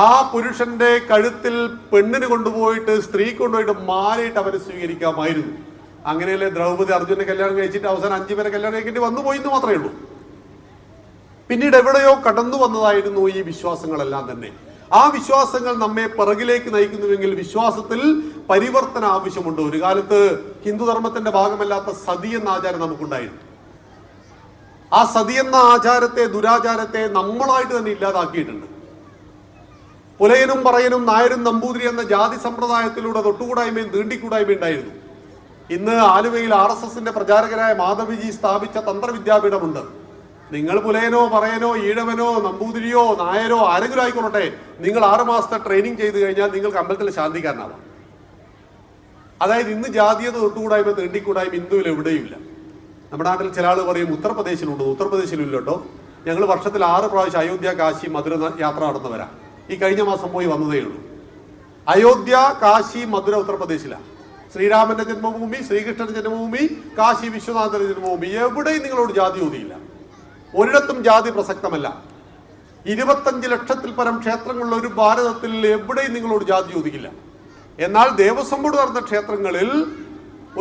ആ പുരുഷന്റെ കഴുത്തിൽ പെണ്ണിന് കൊണ്ടുപോയിട്ട്, സ്ത്രീ കൊണ്ടുപോയിട്ട് മാലയിട്ട് അവരെ സ്വീകരിക്കാമായിരുന്നു. അങ്ങനെയല്ലേ ദ്രൗപദി അർജുനെ കല്യാണം കഴിച്ചിട്ട് അവസാനം 5 പേരെ കല്യാണം കഴിക്കേണ്ടി വന്നു പോയിന്ന് മാത്രമേ ഉള്ളൂ. പിന്നീട് എവിടെയോ കടന്നു വന്നതായിരുന്നു ഈ വിശ്വാസങ്ങളെല്ലാം തന്നെ. ആ വിശ്വാസങ്ങൾ നമ്മെ പിറകിലേക്ക് നയിക്കുന്നുവെങ്കിൽ വിശ്വാസത്തിൽ പരിവർത്തന ആവശ്യമുണ്ട്. ഒരു കാലത്ത് ഹിന്ദുധർമ്മത്തിന്റെ ഭാഗമല്ലാത്ത സതി എന്ന ആചാരം നമുക്കുണ്ടായിരുന്നു. ആ സതി എന്ന ആചാരത്തെ, ദുരാചാരത്തെ നമ്മളായിട്ട് തന്നെ ഇല്ലാതാക്കിയിട്ടുണ്ട്. പുലയനും പറയനും നായരും നമ്പൂതിരി എന്ന ജാതി സമ്പ്രദായത്തിലൂടെ തൊട്ടുകൂടായ്മയും തീണ്ടിക്കൂടായ്മയും ഉണ്ടായിരുന്നു. ഇന്ന് ആലുവയിൽ RSSന്റെ പ്രചാരകരായ മാധവിജി സ്ഥാപിച്ച തന്ത്രവിദ്യാപീഠമുണ്ട്. നിങ്ങൾ പുലയനോ പറയനോ ഈഴവനോ നമ്പൂതിരിയോ നായരോ ആരെങ്കിലും ആയിക്കൊള്ളട്ടെ, നിങ്ങൾ 6 മാസത്തെ ട്രെയിനിങ് ചെയ്ത് കഴിഞ്ഞാൽ നിങ്ങൾക്ക് അമ്പലത്തിൽ ശാന്തിക്കാരനാവാം. അതായത് ഇന്ന് ജാതീയത തൊട്ടുകൂടായ്മ തീണ്ടിക്കൂടായ്മ ഹിന്ദുവിൽ എവിടെയുമില്ല. നമ്മുടെ നാട്ടിൽ ചില ആൾ പറയും ഉത്തർപ്രദേശിലുണ്ട്. ഉത്തർപ്രദേശിലില്ല കേട്ടോ. ഞങ്ങൾ വർഷത്തിൽ 6 പ്രാവശ്യം അയോധ്യ, കാശി, മധുര യാത്ര നടന്നവരാ. ഈ കഴിഞ്ഞ മാസം പോയി വന്നതേ ഉള്ളൂ. അയോധ്യ, കാശി, മധുര ഉത്തർപ്രദേശിലാണ്. ശ്രീരാമന്റെ ജന്മഭൂമി, ശ്രീകൃഷ്ണന്റെ ജന്മഭൂമി, കാശി വിശ്വനാഥന്റെ ജന്മഭൂമി. എവിടെയും നിങ്ങളോട് ജാതി ചോദിയില്ല. ഒരിടത്തും ജാതി പ്രസക്തമല്ല. 25 ലക്ഷത്തിൽ പരം ക്ഷേത്രങ്ങളുള്ള ഒരു ഭാരതത്തിൽ എവിടെയും നിങ്ങളോട് ജാതി ചോദിക്കില്ല. എന്നാൽ ദേവസ്വം ബോർഡ് നടന്ന ക്ഷേത്രങ്ങളിൽ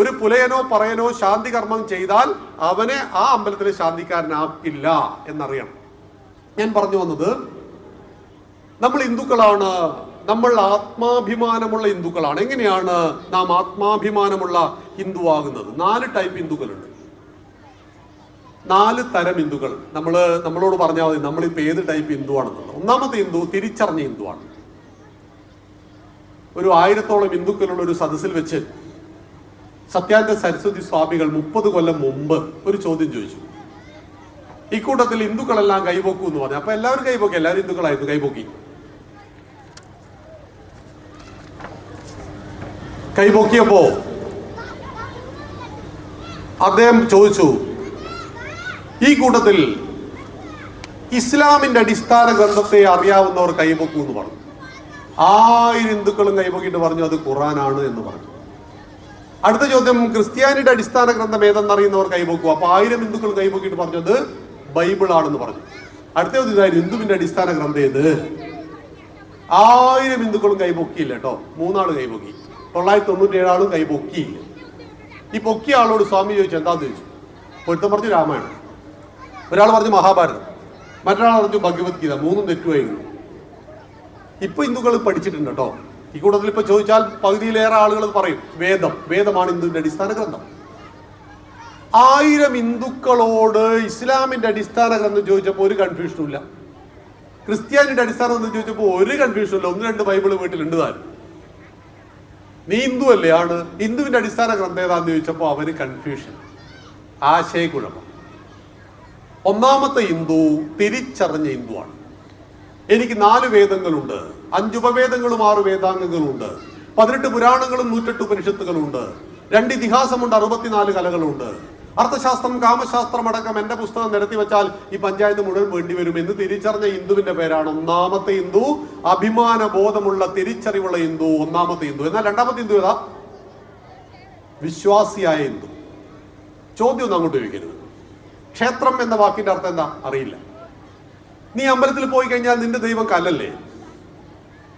ഒരു പുലയനോ പറയനോ ശാന്തി കർമ്മം ചെയ്താൽ അവനെ ആ അമ്പലത്തിലെ ശാന്തിക്കാരനാക്കില്ല എന്നറിയണം. ഞാൻ പറഞ്ഞു വന്നത്, നമ്മൾ ഹിന്ദുക്കളാണ്, നമ്മൾ ആത്മാഭിമാനമുള്ള ഹിന്ദുക്കളാണ്. എങ്ങനെയാണ് നാം ആത്മാഭിമാനമുള്ള ഹിന്ദുവാകുന്നത്? 4 ടൈപ്പ് ഹിന്ദുക്കളുണ്ട്, 4 തരം ഹിന്ദുക്കൾ. നമ്മളോട് പറഞ്ഞാൽ മതി നമ്മളിപ്പോ ഏത് ടൈപ്പ് ഹിന്ദുവാണെന്നുള്ളത്. ഒന്നാമത്തെ ഹിന്ദു തിരിച്ചറിഞ്ഞ ഹിന്ദുവാണ്. ഒരു 1000ഓളം ഹിന്ദുക്കളുള്ള ഒരു സദസ്സിൽ വെച്ച് സത്യാനന്ദ സരസ്വതി സ്വാമികൾ 30 കൊല്ലം മുമ്പ് ഒരു ചോദ്യം ചോദിച്ചു. ഇക്കൂട്ടത്തിൽ ഹിന്ദുക്കളെല്ലാം കൈപൊക്കൂ എന്ന് പറഞ്ഞു. അപ്പൊ എല്ലാവരും കൈപൊക്കി, എല്ലാവരും ഹിന്ദുക്കളായിരുന്നു, കൈപൊക്കിയപ്പോ അദ്ദേഹം ചോദിച്ചു, ഈ കൂട്ടത്തിൽ ഇസ്ലാമിന്റെ അടിസ്ഥാന ഗ്രന്ഥത്തെ അറിയാവുന്നവർ കൈപൊക്കൂ എന്ന് പറഞ്ഞു. 1000 ഹിന്ദുക്കളും കൈപൊക്കിയിട്ട് പറഞ്ഞു അത് ഖുറാനാണ് എന്ന് പറഞ്ഞു. അടുത്ത ചോദ്യം, ക്രിസ്ത്യാനിയുടെ അടിസ്ഥാന ഗ്രന്ഥം ഏതെന്നറിയുന്നവർ കൈപൊക്കൂ. അപ്പൊ 1000 ഹിന്ദുക്കളും കൈപൊക്കിയിട്ട് പറഞ്ഞത് ബൈബിളാണെന്ന് പറഞ്ഞു. അടുത്ത ചോദ്യം ഇതായിരുന്നു, ഹിന്ദുവിന്റെ അടിസ്ഥാന ഗ്രന്ഥം ഏത്? 1000 ഹിന്ദുക്കളും കൈപൊക്കിയില്ല കേട്ടോ. 3 ആള് കൈപൊക്കി, 997 ആളും കൈപൊക്കിയില്ല. ഈ പൊക്കിയ ആളോട് സ്വാമി ചോദിച്ചു, എന്താന്ന് ചോദിച്ചു. പൊരുത്തം പറഞ്ഞു രാമായണം, ഒരാൾ പറഞ്ഞു മഹാഭാരതം, മറ്റൊരാൾ പറഞ്ഞു ഭഗവത്ഗീത. 3ഉം തെറ്റുമായിരുന്നു. ഇപ്പൊ ഹിന്ദുക്കൾ പഠിച്ചിട്ടുണ്ട് കേട്ടോ. ഈ കൂട്ടത്തിൽ ഇപ്പൊ ചോദിച്ചാൽ പകുതിയിലേറെ ആളുകൾ പറയും വേദമാണ് ഹിന്ദുവിന്റെ അടിസ്ഥാന ഗ്രന്ഥം. 1000 ഹിന്ദുക്കളോട് ഇസ്ലാമിന്റെ അടിസ്ഥാന ഗ്രന്ഥം ചോദിച്ചപ്പോൾ ഒരു കൺഫ്യൂഷനും ഇല്ല. ക്രിസ്ത്യാനിയുടെ അടിസ്ഥാന ഗ്രന്ഥം ചോദിച്ചപ്പോൾ ഒരു കൺഫ്യൂഷനും ഇല്ല. 1-2 ബൈബിള് വീട്ടിലുണ്ട് താൻ. നീ ഹിന്ദു അല്ലേ? ആണ്. ഹിന്ദുവിന്റെ അടിസ്ഥാന ഗ്രന്ഥം ഏതാന്ന് ചോദിച്ചപ്പോൾ അവന് കൺഫ്യൂഷൻ, ആശയക്കുഴപ്പം. ഒന്നാമത്തെ ഹിന്ദു തിരിച്ചറിഞ്ഞ ഹിന്ദുവാണ്. എനിക്ക് 4 വേദങ്ങളുണ്ട്, 5 ഉപവേദങ്ങളും 6 വേദാംഗങ്ങളുണ്ട്, 18 പുരാണങ്ങളും 108 ഉപനിഷത്തുകളുണ്ട്, 2 ഇതിഹാസമുണ്ട്, 64 കലകളുണ്ട്, അർത്ഥശാസ്ത്രം കാമശാസ്ത്രം അടക്കം എന്റെ പുസ്തകം നിരത്തി വെച്ചാൽ ഈ പഞ്ചായത്ത് മുഴുവൻ വേണ്ടിവരും എന്ന് തിരിച്ചറിഞ്ഞ ഹിന്ദുവിന്റെ പേരാണ് ഒന്നാമത്തെ ഹിന്ദു. അഭിമാന ബോധമുള്ള തിരിച്ചറിവുള്ള ഹിന്ദു ഒന്നാമത്തെ ഹിന്ദു. എന്നാൽ രണ്ടാമത്തെ ഹിന്ദു ഏതാ? വിശ്വാസിയായ ഹിന്ദു. ചോദ്യം ഒന്നും അങ്ങോട്ട് ചോദിക്കരുത്. ക്ഷേത്രം എന്ന വാക്കിന്റെ അർത്ഥം എന്താ അറിയില്ല. നീ അമ്പലത്തിൽ പോയി കഴിഞ്ഞാൽ നിന്റെ ദൈവം കല്ലല്ലേ?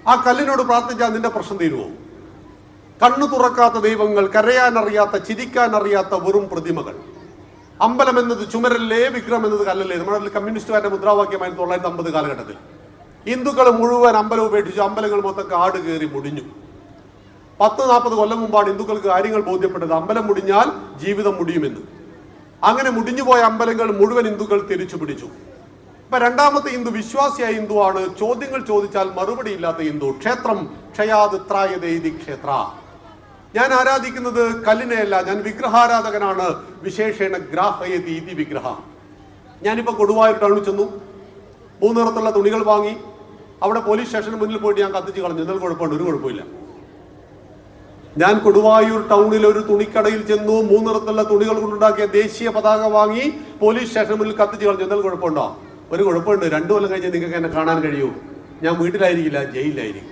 ആ കല്ലിനോട് പ്രാർത്ഥിച്ചാൽ നിന്റെ പ്രശ്നം തീരുവോ? കണ്ണു തുറക്കാത്ത ദൈവങ്ങൾ, കരയാനറിയാത്ത ചിരിക്കാനറിയാത്ത വെറും പ്രതിമകൾ. അമ്പലം എന്നത് ചുമരല്ലേ, വിഗ്രഹം എന്നത് കല്ലല്ലേ? നമ്മുടെ കമ്മ്യൂണിസ്റ്റുകാരുടെ മുദ്രാവാക്യമായി 1950 കാലഘട്ടത്തിൽ ഹിന്ദുക്കൾ മുഴുവൻ അമ്പലം ഉപേക്ഷിച്ചു. അമ്പലങ്ങൾ മൊത്തം കാട് കയറി മുടിഞ്ഞു. 10-40 കൊല്ലം മുമ്പാണ് ഹിന്ദുക്കൾക്ക് കാര്യങ്ങൾ ബോധ്യപ്പെട്ടത്. അമ്പലം മുടിഞ്ഞാൽ ജീവിതം മുടിയുമെന്ന്. അങ്ങനെ മുടിഞ്ഞുപോയ അമ്പലങ്ങൾ മുഴുവൻ ഹിന്ദുക്കൾ തിരിച്ചു പിടിച്ചു. ഇപ്പൊ രണ്ടാമത്തെ ഹിന്ദു വിശ്വാസിയായ ഹിന്ദുവാണ്. ചോദ്യങ്ങൾ ചോദിച്ചാൽ മറുപടി ഇല്ലാത്ത ഹിന്ദു. ക്ഷേത്രം ക്ഷയാദിത്രായതൈതി ക്ഷേത്ര. ഞാൻ ആരാധിക്കുന്നത് കല്ലിനെയല്ല, ഞാൻ വിഗ്രഹാരാധകനാണ്. വിശേഷേണ ഗ്രാഹയതീതി വിഗ്രഹ. ഞാനിപ്പോ കൊടുവായൂർ ടൗണിൽ ചെന്നു, 3 നിറത്തുള്ള തുണികൾ വാങ്ങി. അവിടെ പോലീസ് സ്റ്റേഷന് മുന്നിൽ പോയിട്ട് ഞാൻ കത്തിച്ച് കളഞ്ഞു. എന്നാൽ കുഴപ്പമുണ്ട്? ഒരു കുഴപ്പമില്ല. ഞാൻ കൊടുവായൂർ ടൗണിൽ ഒരു തുണിക്കടയിൽ ചെന്നു, 3 നിറത്തുള്ള തുണികൾ കൊണ്ടുണ്ടാക്കിയ ദേശീയ പതാക വാങ്ങി പോലീസ് സ്റ്റേഷന് മുന്നിൽ കത്തിച്ച് കളഞ്ഞു. എന്നാൽ കുഴപ്പമുണ്ടോ? ഒരു കുഴപ്പമുണ്ട്. 2 കൊല്ലം കഴിഞ്ഞ് നിങ്ങൾക്ക് എന്നെ കാണാൻ കഴിയൂ. ഞാൻ വീട്ടിലായിരിക്കില്ല, ജയിലിലായിരിക്കും.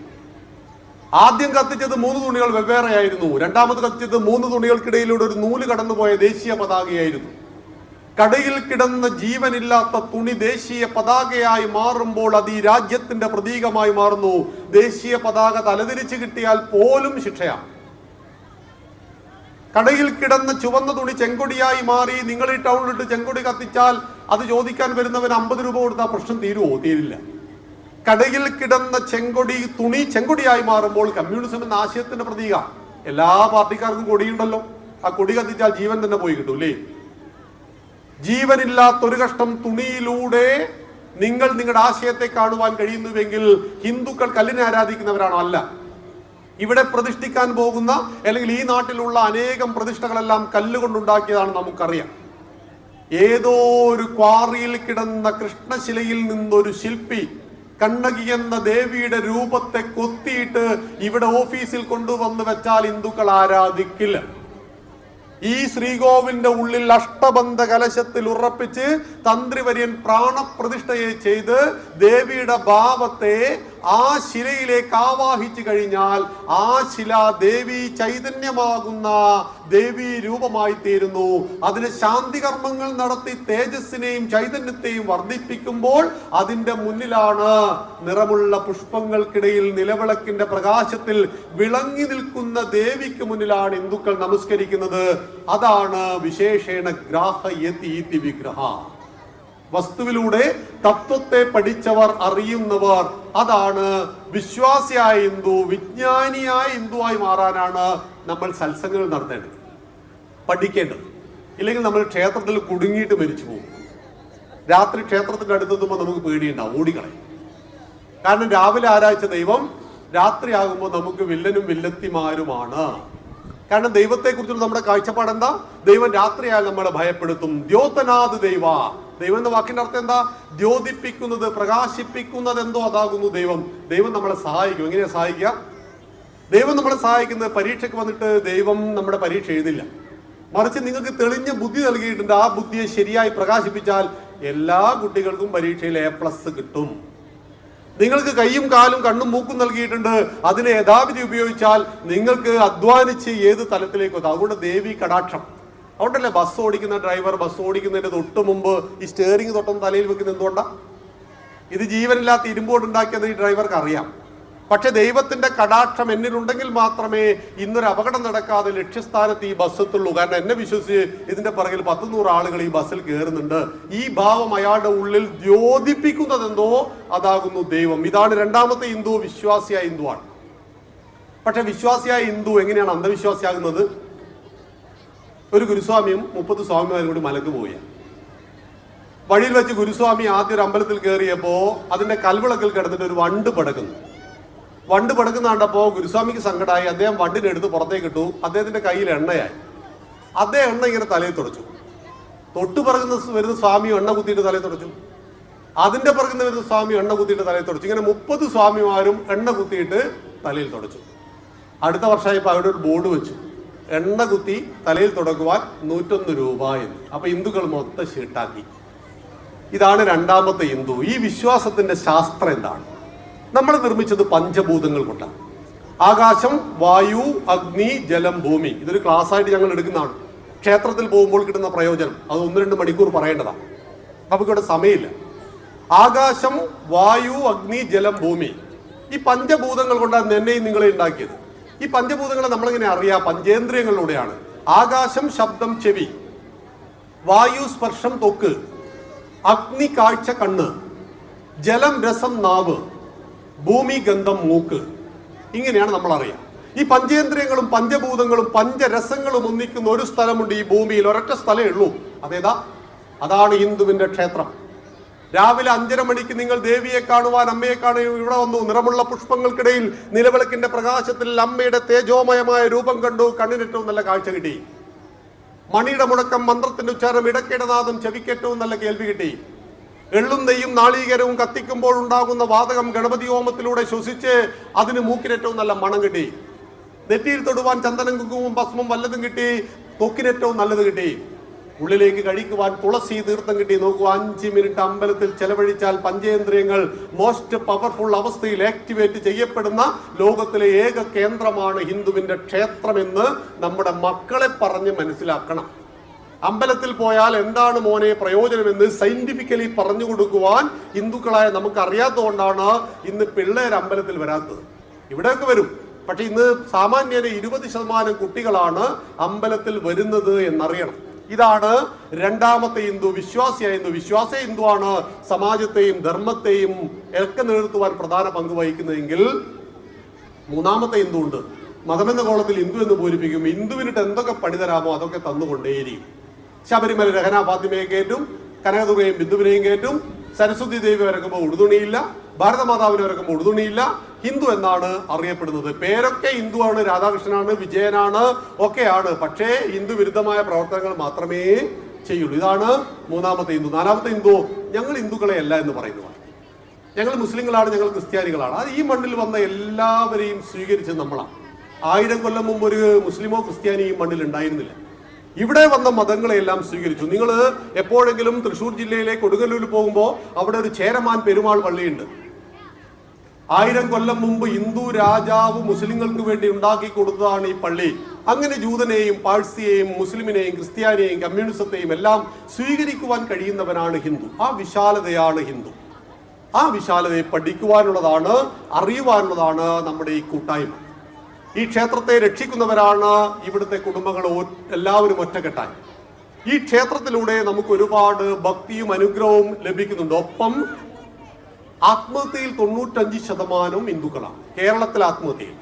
ആദ്യം കത്തിച്ചത് 3 തുണികൾ വെവ്വേറെയായിരുന്നു. രണ്ടാമത് കത്തിച്ചത് 3 തുണികൾക്കിടയിലൂടെ ഒരു നൂല് കടന്നുപോയ ദേശീയ പതാകയായിരുന്നു. കടയിൽ കിടന്ന ജീവനില്ലാത്ത തുണി ദേശീയ പതാകയായി മാറുമ്പോൾ അത് ഈ രാജ്യത്തിന്റെ പ്രതീകമായി മാറുന്നു. ദേശീയ പതാക തലതിരിച്ച് കിട്ടിയാൽ പോലും ശിക്ഷയാണ്. കടയിൽ കിടന്ന ചുവന്ന തുണി ചെങ്കൊടിയായി മാറി നിങ്ങൾ ഈ ടൗണിലിട്ട് ചെങ്കൊടി കത്തിച്ചാൽ അത് ചോദിക്കാൻ വരുന്നവൻ 50 രൂപ കൊടുത്താൽ പ്രശ്നം തീരുവോ? തീരില്ല. കടയിൽ കിടന്ന തുണി ചെങ്കൊടിയായി മാറുമ്പോൾ കമ്മ്യൂണിസം എന്ന ആശയത്തിന്റെ പ്രതീക. എല്ലാ പാർട്ടിക്കാർക്കും കൊടിയുണ്ടല്ലോ. ആ കൊടി കത്തിച്ചാൽ ജീവൻ തന്നെ പോയി കിട്ടൂല്ലേ? ജീവനില്ലാത്തൊരു കഷ്ടം തുണിയിലൂടെ നിങ്ങൾ നിങ്ങളുടെ ആശയത്തെ കാണുവാൻ കഴിയുന്നുവെങ്കിൽ ഹിന്ദുക്കൾ കല്ലിനെ ആരാധിക്കുന്നവരാണോ? അല്ല. ഇവിടെ പ്രതിഷ്ഠിക്കാൻ പോകുന്ന അല്ലെങ്കിൽ ഈ നാട്ടിലുള്ള അനേകം പ്രതിഷ്ഠകളെല്ലാം കല്ലുകൊണ്ടുണ്ടാക്കിയതാണ് നമുക്കറിയാം. ഏതോ ഒരു ക്വാറിയിൽ കിടന്ന കൃഷ്ണശിലയിൽ നിന്നൊരു ശില്പി കണ്ണകി എന്ന ദേവിയുടെ രൂപത്തെ കൊത്തിയിട്ട് ഇവിടെ ഓഫീസിൽ കൊണ്ടുവന്ന് വെച്ചാൽ ഹിന്ദുക്കൾ ആരാധിക്കില്ല. ഈ ശ്രീകോവിലിന്റെ ഉള്ളിൽ അഷ്ടബന്ധ കലശത്തിൽ ഉറപ്പിച്ച് തന്ത്രിവര്യൻ പ്രാണപ്രതിഷ്ഠയെ ചെയ്ത് ദേവിയുടെ ഭാവത്തെ ആ ശിലയിലേക്ക് ആവാഹിച്ചു കഴിഞ്ഞാൽ ആ ശില ദേവി ചൈതന്യമാകുന്ന ദേവി രൂപമായി തീരുന്നു. അതിന് ശാന്തി കർമ്മങ്ങൾ നടത്തി തേജസ്സിനെയും ചൈതന്യത്തെയും വർദ്ധിപ്പിക്കുമ്പോൾ അതിന്റെ മുന്നിലാണ് നിറമുള്ള പുഷ്പങ്ങൾക്കിടയിൽ നിലവിളക്കിന്റെ പ്രകാശത്തിൽ വിളങ്ങി നിൽക്കുന്ന ദേവിക്ക് മുന്നിലാണ് ഹിന്ദുക്കൾ നമസ്കരിക്കുന്നത്. അതാണ് വിശേഷേണ ഗ്രാഹയതീതി വിഗ്രഹ. വസ്തുവിലൂടെ തത്വത്തെ പഠിച്ചവർ, അറിയുന്നവർ. അതാണ് വിശ്വാസിയായ ഹിന്ദു. വിജ്ഞാനിയായ ഹിന്ദുവായി മാറാനാണ് നമ്മൾ സത്സംഗങ്ങൾ നടത്തേണ്ടത്, പഠിക്കേണ്ടത്. ഇല്ലെങ്കിൽ നമ്മൾ ക്ഷേത്രത്തിൽ കുടുങ്ങിയിട്ട് മരിച്ചു പോകും. രാത്രി ക്ഷേത്രത്തിന്റെ അടുത്തെത്തുമ്പോൾ നമുക്ക് പേടിയുണ്ടാവും, ഓടിക്കളയും. കാരണം രാവിലെ ആരാധിച്ച ദൈവം രാത്രിയാകുമ്പോൾ നമുക്ക് വില്ലനും വില്ലത്തിമാരുമാണ്. കാരണം ദൈവത്തെക്കുറിച്ചുള്ള നമ്മുടെ കാഴ്ചപ്പാട് എന്താ? ദൈവം രാത്രിയാൽ നമ്മളെ ഭയപ്പെടുത്തും. ദ്യോതനാഥ് ദൈവ. ദൈവം എന്ന വാക്കിന്റെ അർത്ഥം എന്താ? ദ്യോതിപ്പിക്കുന്നത്, പ്രകാശിപ്പിക്കുന്നത് എന്തോ അതാകുന്നു ദൈവം. ദൈവം നമ്മളെ സഹായിക്കും. എങ്ങനെയാ സഹായിക്കുക? ദൈവം നമ്മളെ സഹായിക്കുന്നത് പരീക്ഷയ്ക്ക് വന്നിട്ട് ദൈവം നമ്മുടെ പരീക്ഷ എഴുതില്ല. മറിച്ച് നിങ്ങൾക്ക് തെളിഞ്ഞ ബുദ്ധി നൽകിയിട്ടുണ്ട്. ആ ബുദ്ധിയെ ശരിയായി പ്രകാശിപ്പിച്ചാൽ എല്ലാ കുട്ടികൾക്കും പരീക്ഷയിൽ A+ കിട്ടും. നിങ്ങൾക്ക് കൈയും കാലും കണ്ണും മൂക്കും നൽകിയിട്ടുണ്ട്. അതിനെ യഥാവിധി ഉപയോഗിച്ചാൽ നിങ്ങൾക്ക് അധ്വാനിച്ച് ഏത് തലത്തിലേക്ക് എത്താം. അതുകൊണ്ട് ദേവി കടാക്ഷം. അതുകൊണ്ടല്ലേ ബസ് ഓടിക്കുന്ന ഡ്രൈവർ ബസ് ഓടിക്കുന്നതിന്റെ തൊട്ട് മുമ്പ് ഈ സ്റ്റെയറിംഗ് തൊട്ടൊന്ന് തലയിൽ വെക്കുന്നത് എന്തുകൊണ്ടാ? ഇത് ജീവനില്ലാത്ത ഇരുമ്പോട് ഉണ്ടാക്കിയത് ഈ ഡ്രൈവർക്ക് അറിയാം. പക്ഷെ ദൈവത്തിന്റെ കടാക്ഷം എന്നിലുണ്ടെങ്കിൽ മാത്രമേ ഇന്നൊരു അപകടം നടക്കാതെ ലക്ഷ്യസ്ഥാനത്ത് ഈ ബസ് എത്തുള്ളൂ. കാരണം എന്നെ വിശ്വസിച്ച് ഇതിന്റെ പിറകിൽ 100-100 ആളുകൾ ഈ ബസ്സിൽ കയറുന്നുണ്ട്. ഈ ഭാവം അയാളുടെ ഉള്ളിൽ ദ്യോതിപ്പിക്കുന്നത് എന്തോ അതാകുന്നു ദൈവം. ഇതാണ് രണ്ടാമത്തെ ഹിന്ദു. വിശ്വാസിയായ ഹിന്ദുവാണ്. പക്ഷെ വിശ്വാസിയായ ഹിന്ദു എങ്ങനെയാണ് അന്ധവിശ്വാസിയാകുന്നത്? ഒരു ഗുരുസ്വാമിയും 30 സ്വാമിമാരും കൂടി മലക്ക് പോയ വഴിയിൽ വെച്ച് ഗുരുസ്വാമി ആദ്യം ഒരു അമ്പലത്തിൽ കയറിയപ്പോ അതിന്റെ കൽവിളക്കിൽ കിടന്നിട്ട് ഒരു വണ്ട് പടക്കുന്നു. വണ്ട് പടക്കുന്ന കണ്ടപ്പോ ഗുരുസ്വാമിക്ക് സങ്കടമായി. അദ്ദേഹം വണ്ടിനെടുത്ത് പുറത്തേക്ക് ഇട്ടു. അദ്ദേഹത്തിന്റെ കയ്യിൽ എണ്ണയായി. അദ്ദേഹം എണ്ണ ഇങ്ങനെ തലയിൽ തുടച്ചു. തൊട്ട് വരുന്ന സ്വാമി എണ്ണ കുത്തിയിട്ട് തലയിൽ തുടച്ചു. അതിന്റെ പിറകുന്ന വരുന്ന സ്വാമി എണ്ണ കുത്തിയിട്ട് തലയിൽ തുടച്ചു. ഇങ്ങനെ 30 സ്വാമിമാരും എണ്ണ കുത്തിയിട്ട് തലയിൽ തുടച്ചു. അടുത്ത വർഷമായപ്പോൾ അവിടെ ഒരു ബോർഡ് വെച്ചു, എണ്ണ കുത്തി തലയിൽ തുടക്കുവാൻ 101 രൂപ എന്ന്. അപ്പൊ ഹിന്ദുക്കൾ മൊത്തം ഷീട്ടാക്കി. ഇതാണ് രണ്ടാമത്തെ ഹിന്ദു. ഈ വിശ്വാസത്തിന്റെ ശാസ്ത്രം എന്താണ്? നമ്മൾ നിർമ്മിച്ചത് പഞ്ചഭൂതങ്ങൾ കൊണ്ടാണ്. ആകാശം, വായു, അഗ്നി, ജലം, ഭൂമി. ഇതൊരു ക്ലാസ് ആയിട്ട് ഞങ്ങൾ എടുക്കുന്നതാണ്. ക്ഷേത്രത്തിൽ പോകുമ്പോൾ കിട്ടുന്ന പ്രയോജനം അത് 1-2 മണിക്കൂർ പറയേണ്ടതാണ്. നമുക്കിവിടെ സമയമില്ല. ആകാശം, വായു, അഗ്നി, ജലം, ഭൂമി, ഈ പഞ്ചഭൂതങ്ങൾ കൊണ്ടാണ് എന്നെയും നിങ്ങളെ ഉണ്ടാക്കിയത്. ഈ പഞ്ചഭൂതങ്ങളെ നമ്മളിങ്ങനെ അറിയാം, പഞ്ചേന്ദ്രിയങ്ങളിലൂടെയാണ്. ആകാശം ശബ്ദം ചെവി, വായു സ്പർശം ത്വക്ക്, അഗ്നി കാഴ്ച കണ്ണ്, ജലം രസം നാവ്, ഭൂമി ഗന്ധം മൂക്ക്. ഇങ്ങനെയാണ് നമ്മൾ അറിയാം. ഈ പഞ്ചേന്ദ്രിയങ്ങളും പഞ്ചഭൂതങ്ങളും പഞ്ചരസങ്ങളും ഒന്നിക്കുന്ന ഒരു സ്ഥലമുണ്ട് ഈ ഭൂമിയിൽ, ഒരൊറ്റ സ്ഥലമേ ഉള്ളൂ. അതേതാ? അതാണ് ഹിന്ദുവിന്റെ ക്ഷേത്രം. രാവിലെ 5:30 മണിക്ക് നിങ്ങൾ ദേവിയെ കാണുവാൻ, അമ്മയെ കാണുവാൻ ഇവിടെ വന്നു. നിറമുള്ള പുഷ്പങ്ങൾക്കിടയിൽ നിലവിളക്കിന്റെ പ്രകാശത്തിൽ അമ്മയുടെ തേജോമയമായ രൂപം കണ്ടു. കണ്ണിനേറ്റവും നല്ല കാഴ്ച കിട്ടി. മണിയുടെ മുടക്കം, മന്ത്രത്തിന്റെ ഉച്ചാരണം, ഇടക്കേടനാദം ചെവിക്കേറ്റവും നല്ല കേൾവി കിട്ടി. എള്ളും നെയ്യും നാളികേരവും കത്തിക്കുമ്പോൾ ഉണ്ടാകുന്ന വാതകം ഗണപതി ഹോമത്തിലൂടെ ശ്വസിച്ച് അതിന് മൂക്കിനേറ്റവും നല്ല മണം കിട്ടി. നെറ്റിയിൽ തൊടുവാൻ ചന്ദനം, കുങ്കുമം, ഭസ്മം വല്ലതും കിട്ടി. തൊക്കിനേറ്റവും നല്ലത് കിട്ടി. ഉള്ളിലേക്ക് കഴിക്കുവാൻ തുളസി തീർത്ഥം കിട്ടി. നോക്കൂ, 5 മിനിറ്റ് അമ്പലത്തിൽ ചെലവഴിച്ചാൽ പഞ്ചേന്ദ്രിയങ്ങൾ മോസ്റ്റ് പവർഫുൾ അവസ്ഥയിൽ ആക്ടിവേറ്റ് ചെയ്യപ്പെടുന്ന ലോകത്തിലെ ഏക കേന്ദ്രമാണ് ഹിന്ദുവിന്റെ ക്ഷേത്രമെന്ന് നമ്മുടെ മക്കളെ പറഞ്ഞ് മനസ്സിലാക്കണം. അമ്പലത്തിൽ പോയാൽ എന്താണ് മോനെ പ്രയോജനമെന്ന് സയന്റിഫിക്കലി പറഞ്ഞു കൊടുക്കുവാൻ ഹിന്ദുക്കളായ നമുക്ക് അറിയാത്തതുകൊണ്ടാണ് ഇന്ന് പിള്ളേർ അമ്പലത്തിൽ വരാത്തത്. ഇവിടെയൊക്കെ വരും, പക്ഷെ ഇന്ന് സാമാന്യന് 20% കുട്ടികളാണ് അമ്പലത്തിൽ വരുന്നത് എന്നറിയണം. ഇതാണ് രണ്ടാമത്തെ ഹിന്ദു, വിശ്വാസിയായ ഹിന്ദു. വിശ്വാസ ഹിന്ദുവാണ് സമാജത്തെയും ധർമ്മത്തെയും ഒക്കെ നിലനിർത്തുവാൻ പ്രധാന പങ്ക് വഹിക്കുന്നതെങ്കിൽ മൂന്നാമത്തെ ഹിന്ദു ഉണ്ട്. മതമെന്ന കോളത്തിൽ ഹിന്ദു എന്ന് പൂരിപ്പിക്കും. ഹിന്ദുവിനിട്ട് എന്തൊക്കെ പണി തരാമോ അതൊക്കെ തന്നുകൊണ്ടേയിരിക്കും. ശബരിമല രഹന ഫാത്തിമയെ കയറ്റും, കനകദുർഗയും ബിന്ദുവിനെയും കയറ്റും. സരസ്വതി ദേവി വരക്കുമ്പോൾ ഉടുതുണിയില്ല, ഭാരതമാതാവിനെ വരക്കുമ്പോൾ ഉടുതുണിയില്ല. ഹിന്ദു എന്നാണ് അറിയപ്പെടുന്നത്. പേരൊക്കെ ഹിന്ദുവാണ്, രാധാകൃഷ്ണനാണ്, വിജയനാണ്, ഒക്കെയാണ്. പക്ഷേ ഹിന്ദു വിരുദ്ധമായ പ്രവർത്തനങ്ങൾ മാത്രമേ ചെയ്യുള്ളൂ. ഇതാണ് മൂന്നാമത്തെ ഹിന്ദു. നാലാമത്തെ ഹിന്ദു, ഞങ്ങൾ ഹിന്ദുക്കളെ അല്ല എന്ന് പറയുന്നതാണ്. ഞങ്ങൾ മുസ്ലിങ്ങളാണ്, ഞങ്ങൾ ക്രിസ്ത്യാനികളാണ്. അത് ഈ മണ്ണിൽ വന്ന എല്ലാവരെയും സ്വീകരിച്ചത് നമ്മളാണ്. 1000 കൊല്ലം മുമ്പ് ഒരു മുസ്ലിമോ ക്രിസ്ത്യാനിയോ ഈ മണ്ണിൽ ഉണ്ടായിരുന്നില്ല. ഇവിടെ വന്ന മതങ്ങളെല്ലാം സ്വീകരിച്ചു. നിങ്ങൾ എപ്പോഴെങ്കിലും തൃശ്ശൂർ ജില്ലയിലെ കൊടുങ്ങല്ലൂരിൽ പോകുമ്പോൾ അവിടെ ഒരു ചേരമാൻ പെരുമാൾ പള്ളിയുണ്ട്. 1000 കൊല്ലം മുമ്പ് ഹിന്ദു രാജാവ് മുസ്ലിങ്ങൾക്ക് വേണ്ടി ഉണ്ടാക്കി കൊടുത്തതാണ് ഈ പള്ളി. അങ്ങനെ ജൂതനെയും പാഴ്സിയെയും മുസ്ലിമിനെയും ക്രിസ്ത്യാനിയെയും കമ്മ്യൂണിസത്തെയും എല്ലാം സ്വീകരിക്കുവാൻ കഴിയുന്നവനാണ് ഹിന്ദു. ആ വിശാലതയാണ് ഹിന്ദു. ആ വിശാലതയെ പഠിക്കുവാനുള്ളതാണ്, അറിയുവാനുള്ളതാണ് നമ്മുടെ ഈ കൂട്ടായ്മ. ഈ ക്ഷേത്രത്തെ രക്ഷിക്കുന്നവരാണ് ഇവിടുത്തെ കുടുംബങ്ങൾ എല്ലാവരും ഒറ്റക്കെട്ടായി. ഈ ക്ഷേത്രത്തിലൂടെ നമുക്ക് ഒരുപാട് ഭക്തിയും അനുഗ്രഹവും ലഭിക്കുന്നുണ്ട്. ഒപ്പം ആത്മഹത്യയിൽ 95% ഹിന്ദുക്കളാണ്. കേരളത്തിൽ ആത്മഹത്യയിൽ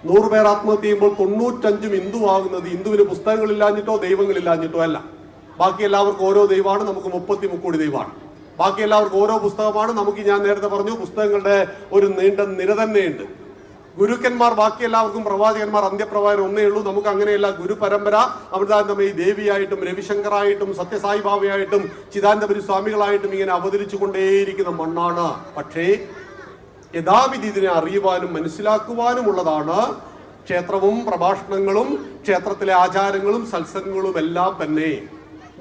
100 പേർ ആത്മഹത്യ ചെയ്യുമ്പോൾ 95 ഹിന്ദുവാകുന്നത് ഹിന്ദുവിന് പുസ്തകങ്ങളില്ലാഞ്ഞിട്ടോ ദൈവങ്ങളില്ലാഞ്ഞിട്ടോ അല്ല. ബാക്കി എല്ലാവർക്കും ഓരോ ദൈവമാണ്, നമുക്ക് 33 കോടി ദൈവമാണ്. ബാക്കി എല്ലാവർക്കും ഓരോ പുസ്തകമാണ്, നമുക്ക് ഞാൻ നേരത്തെ പറഞ്ഞു പുസ്തകങ്ങളുടെ ഒരു നീണ്ട നിര തന്നെയുണ്ട്. ഗുരുക്കന്മാർ ബാക്കി എല്ലാവർക്കും, പ്രവാചകന്മാർ അന്ത്യപ്രവാചകൻ ഒന്നേ ഉള്ളൂ. നമുക്ക് അങ്ങനെയല്ല. ഗുരു പരമ്പര അമൃതാനന്ദമയി ദേവിയായിട്ടും രവിശങ്കറായിട്ടും സത്യസായി ബാബയായിട്ടും ചിദാനന്ദപുരി സ്വാമികളായിട്ടും ഇങ്ങനെ അവതരിച്ചു കൊണ്ടേയിരിക്കുന്ന മണ്ണാണ്. പക്ഷേ യഥാവിധി ഇതിനെ അറിയുവാനും മനസ്സിലാക്കുവാനുമുള്ളതാണ് ക്ഷേത്രവും പ്രഭാഷണങ്ങളും ക്ഷേത്രത്തിലെ ആചാരങ്ങളും സത്സംഗങ്ങളും എല്ലാം തന്നെ.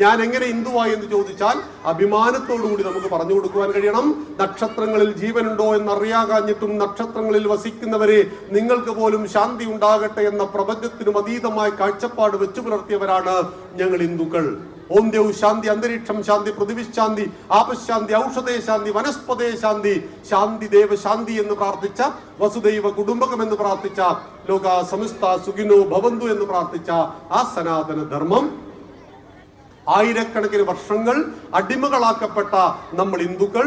ഞാൻ എങ്ങനെ ഹിന്ദുവായി എന്ന് ചോദിച്ചാൽ അഭിമാനത്തോടുകൂടി നമുക്ക് പറഞ്ഞു കൊടുക്കുവാൻ കഴിയണം. നക്ഷത്രങ്ങളിൽ ജീവനുണ്ടോ എന്നറിയാകാഞ്ഞിട്ടും നക്ഷത്രങ്ങളിൽ വസിക്കുന്നവരെ നിങ്ങൾക്ക് പോലും ശാന്തി ഉണ്ടാകട്ടെ എന്ന പ്രപഞ്ചത്തിനും അതീതമായ കാഴ്ചപ്പാട് വെച്ചു പുലർത്തിയവരാണ് ഞങ്ങൾ ഹിന്ദുക്കൾ. ഓം ദേവ് ശാന്തി, അന്തരീക്ഷം ശാന്തി, പൃഥ്വിശാന്തി, ആപശാന്തി, ഔഷധേ ശാന്തി, വനസ്പതേ ശാന്തി, ശാന്തി ദേവ ശാന്തി എന്ന് പ്രാർത്ഥിച്ച, വസുദൈവ കുടുംബകം എന്ന് പ്രാർത്ഥിച്ച, ലോക സമസ്ത സുഖിനോ ഭവന്തു എന്ന് പ്രാർത്ഥിച്ച ആ സനാതന ധർമ്മം ആയിരക്കണക്കിന് വർഷങ്ങൾ അടിമകളാക്കപ്പെട്ട നമ്മൾ ഹിന്ദുക്കൾ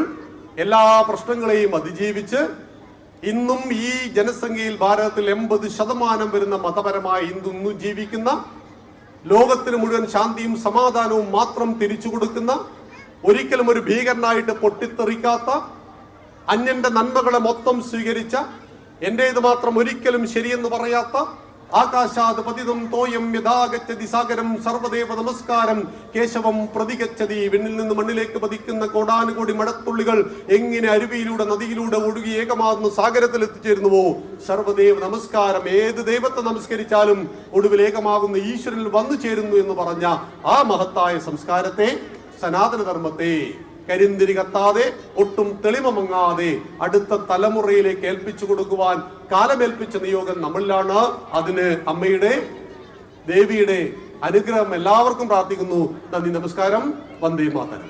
എല്ലാ പ്രശ്നങ്ങളെയും അതിജീവിച്ച് ഇന്നും ഈ ജനസംഖ്യയിൽ ഭാരതത്തിൽ 80% വരുന്ന മതപരമായ ഹിന്ദു ഇന്നും ജീവിക്കുന്ന, ലോകത്തിന് മുഴുവൻ ശാന്തിയും സമാധാനവും മാത്രം തിരിച്ചു കൊടുക്കുന്ന, ഒരിക്കലും ഒരു ഭീകരനായിട്ട് പൊട്ടിത്തെറിക്കാത്ത, അന്യന്റെ നന്മകളെ മൊത്തം സ്വീകരിച്ച, എന്റേത് മാത്രം ഒരിക്കലും ശരിയെന്ന് പറയാത്ത, ആകാശാത് പതിതം തോയം യഥാഗച്ഛതി സാഗരം സർവദേവ നമസ്കാരം കേശവം പ്രതിഗച്ഛതി. വിണ്ണിൽ നിന്ന് മണ്ണിലേക്ക് പതിക്കുന്ന കോടാനുകോടി മഴത്തുള്ളികൾ എങ്ങനെ അരുവിയിലൂടെ നദിയിലൂടെ ഒഴുകി ഏകമാകുന്ന സാഗരത്തിൽ എത്തിച്ചേരുന്നുവോ സർവദേവ നമസ്കാരം. ഏത് ദൈവത്തെ നമസ്കരിച്ചാലും ഒടുവിൽ ഏകമാകുന്ന ഈശ്വരനിൽ വന്നു ചേരുന്നു എന്ന് പറഞ്ഞ ആ മഹത്തായ സംസ്കാരത്തെ, സനാതനധർമ്മത്തെ കരിന്തിരി കത്താതെ ഒട്ടും തെളിമ മങ്ങാതെ അടുത്ത തലമുറയിലേക്ക് ഏൽപ്പിച്ചു കൊടുക്കുവാൻ കാലമേൽപ്പിച്ച നിയോഗം നമ്മളിലാണ്. അതിന് അമ്മയുടെ, ദേവിയുടെ അനുഗ്രഹം എല്ലാവർക്കും പ്രാർത്ഥിക്കുന്നു. നന്ദി, നമസ്കാരം. വന്ദേ മാതരം.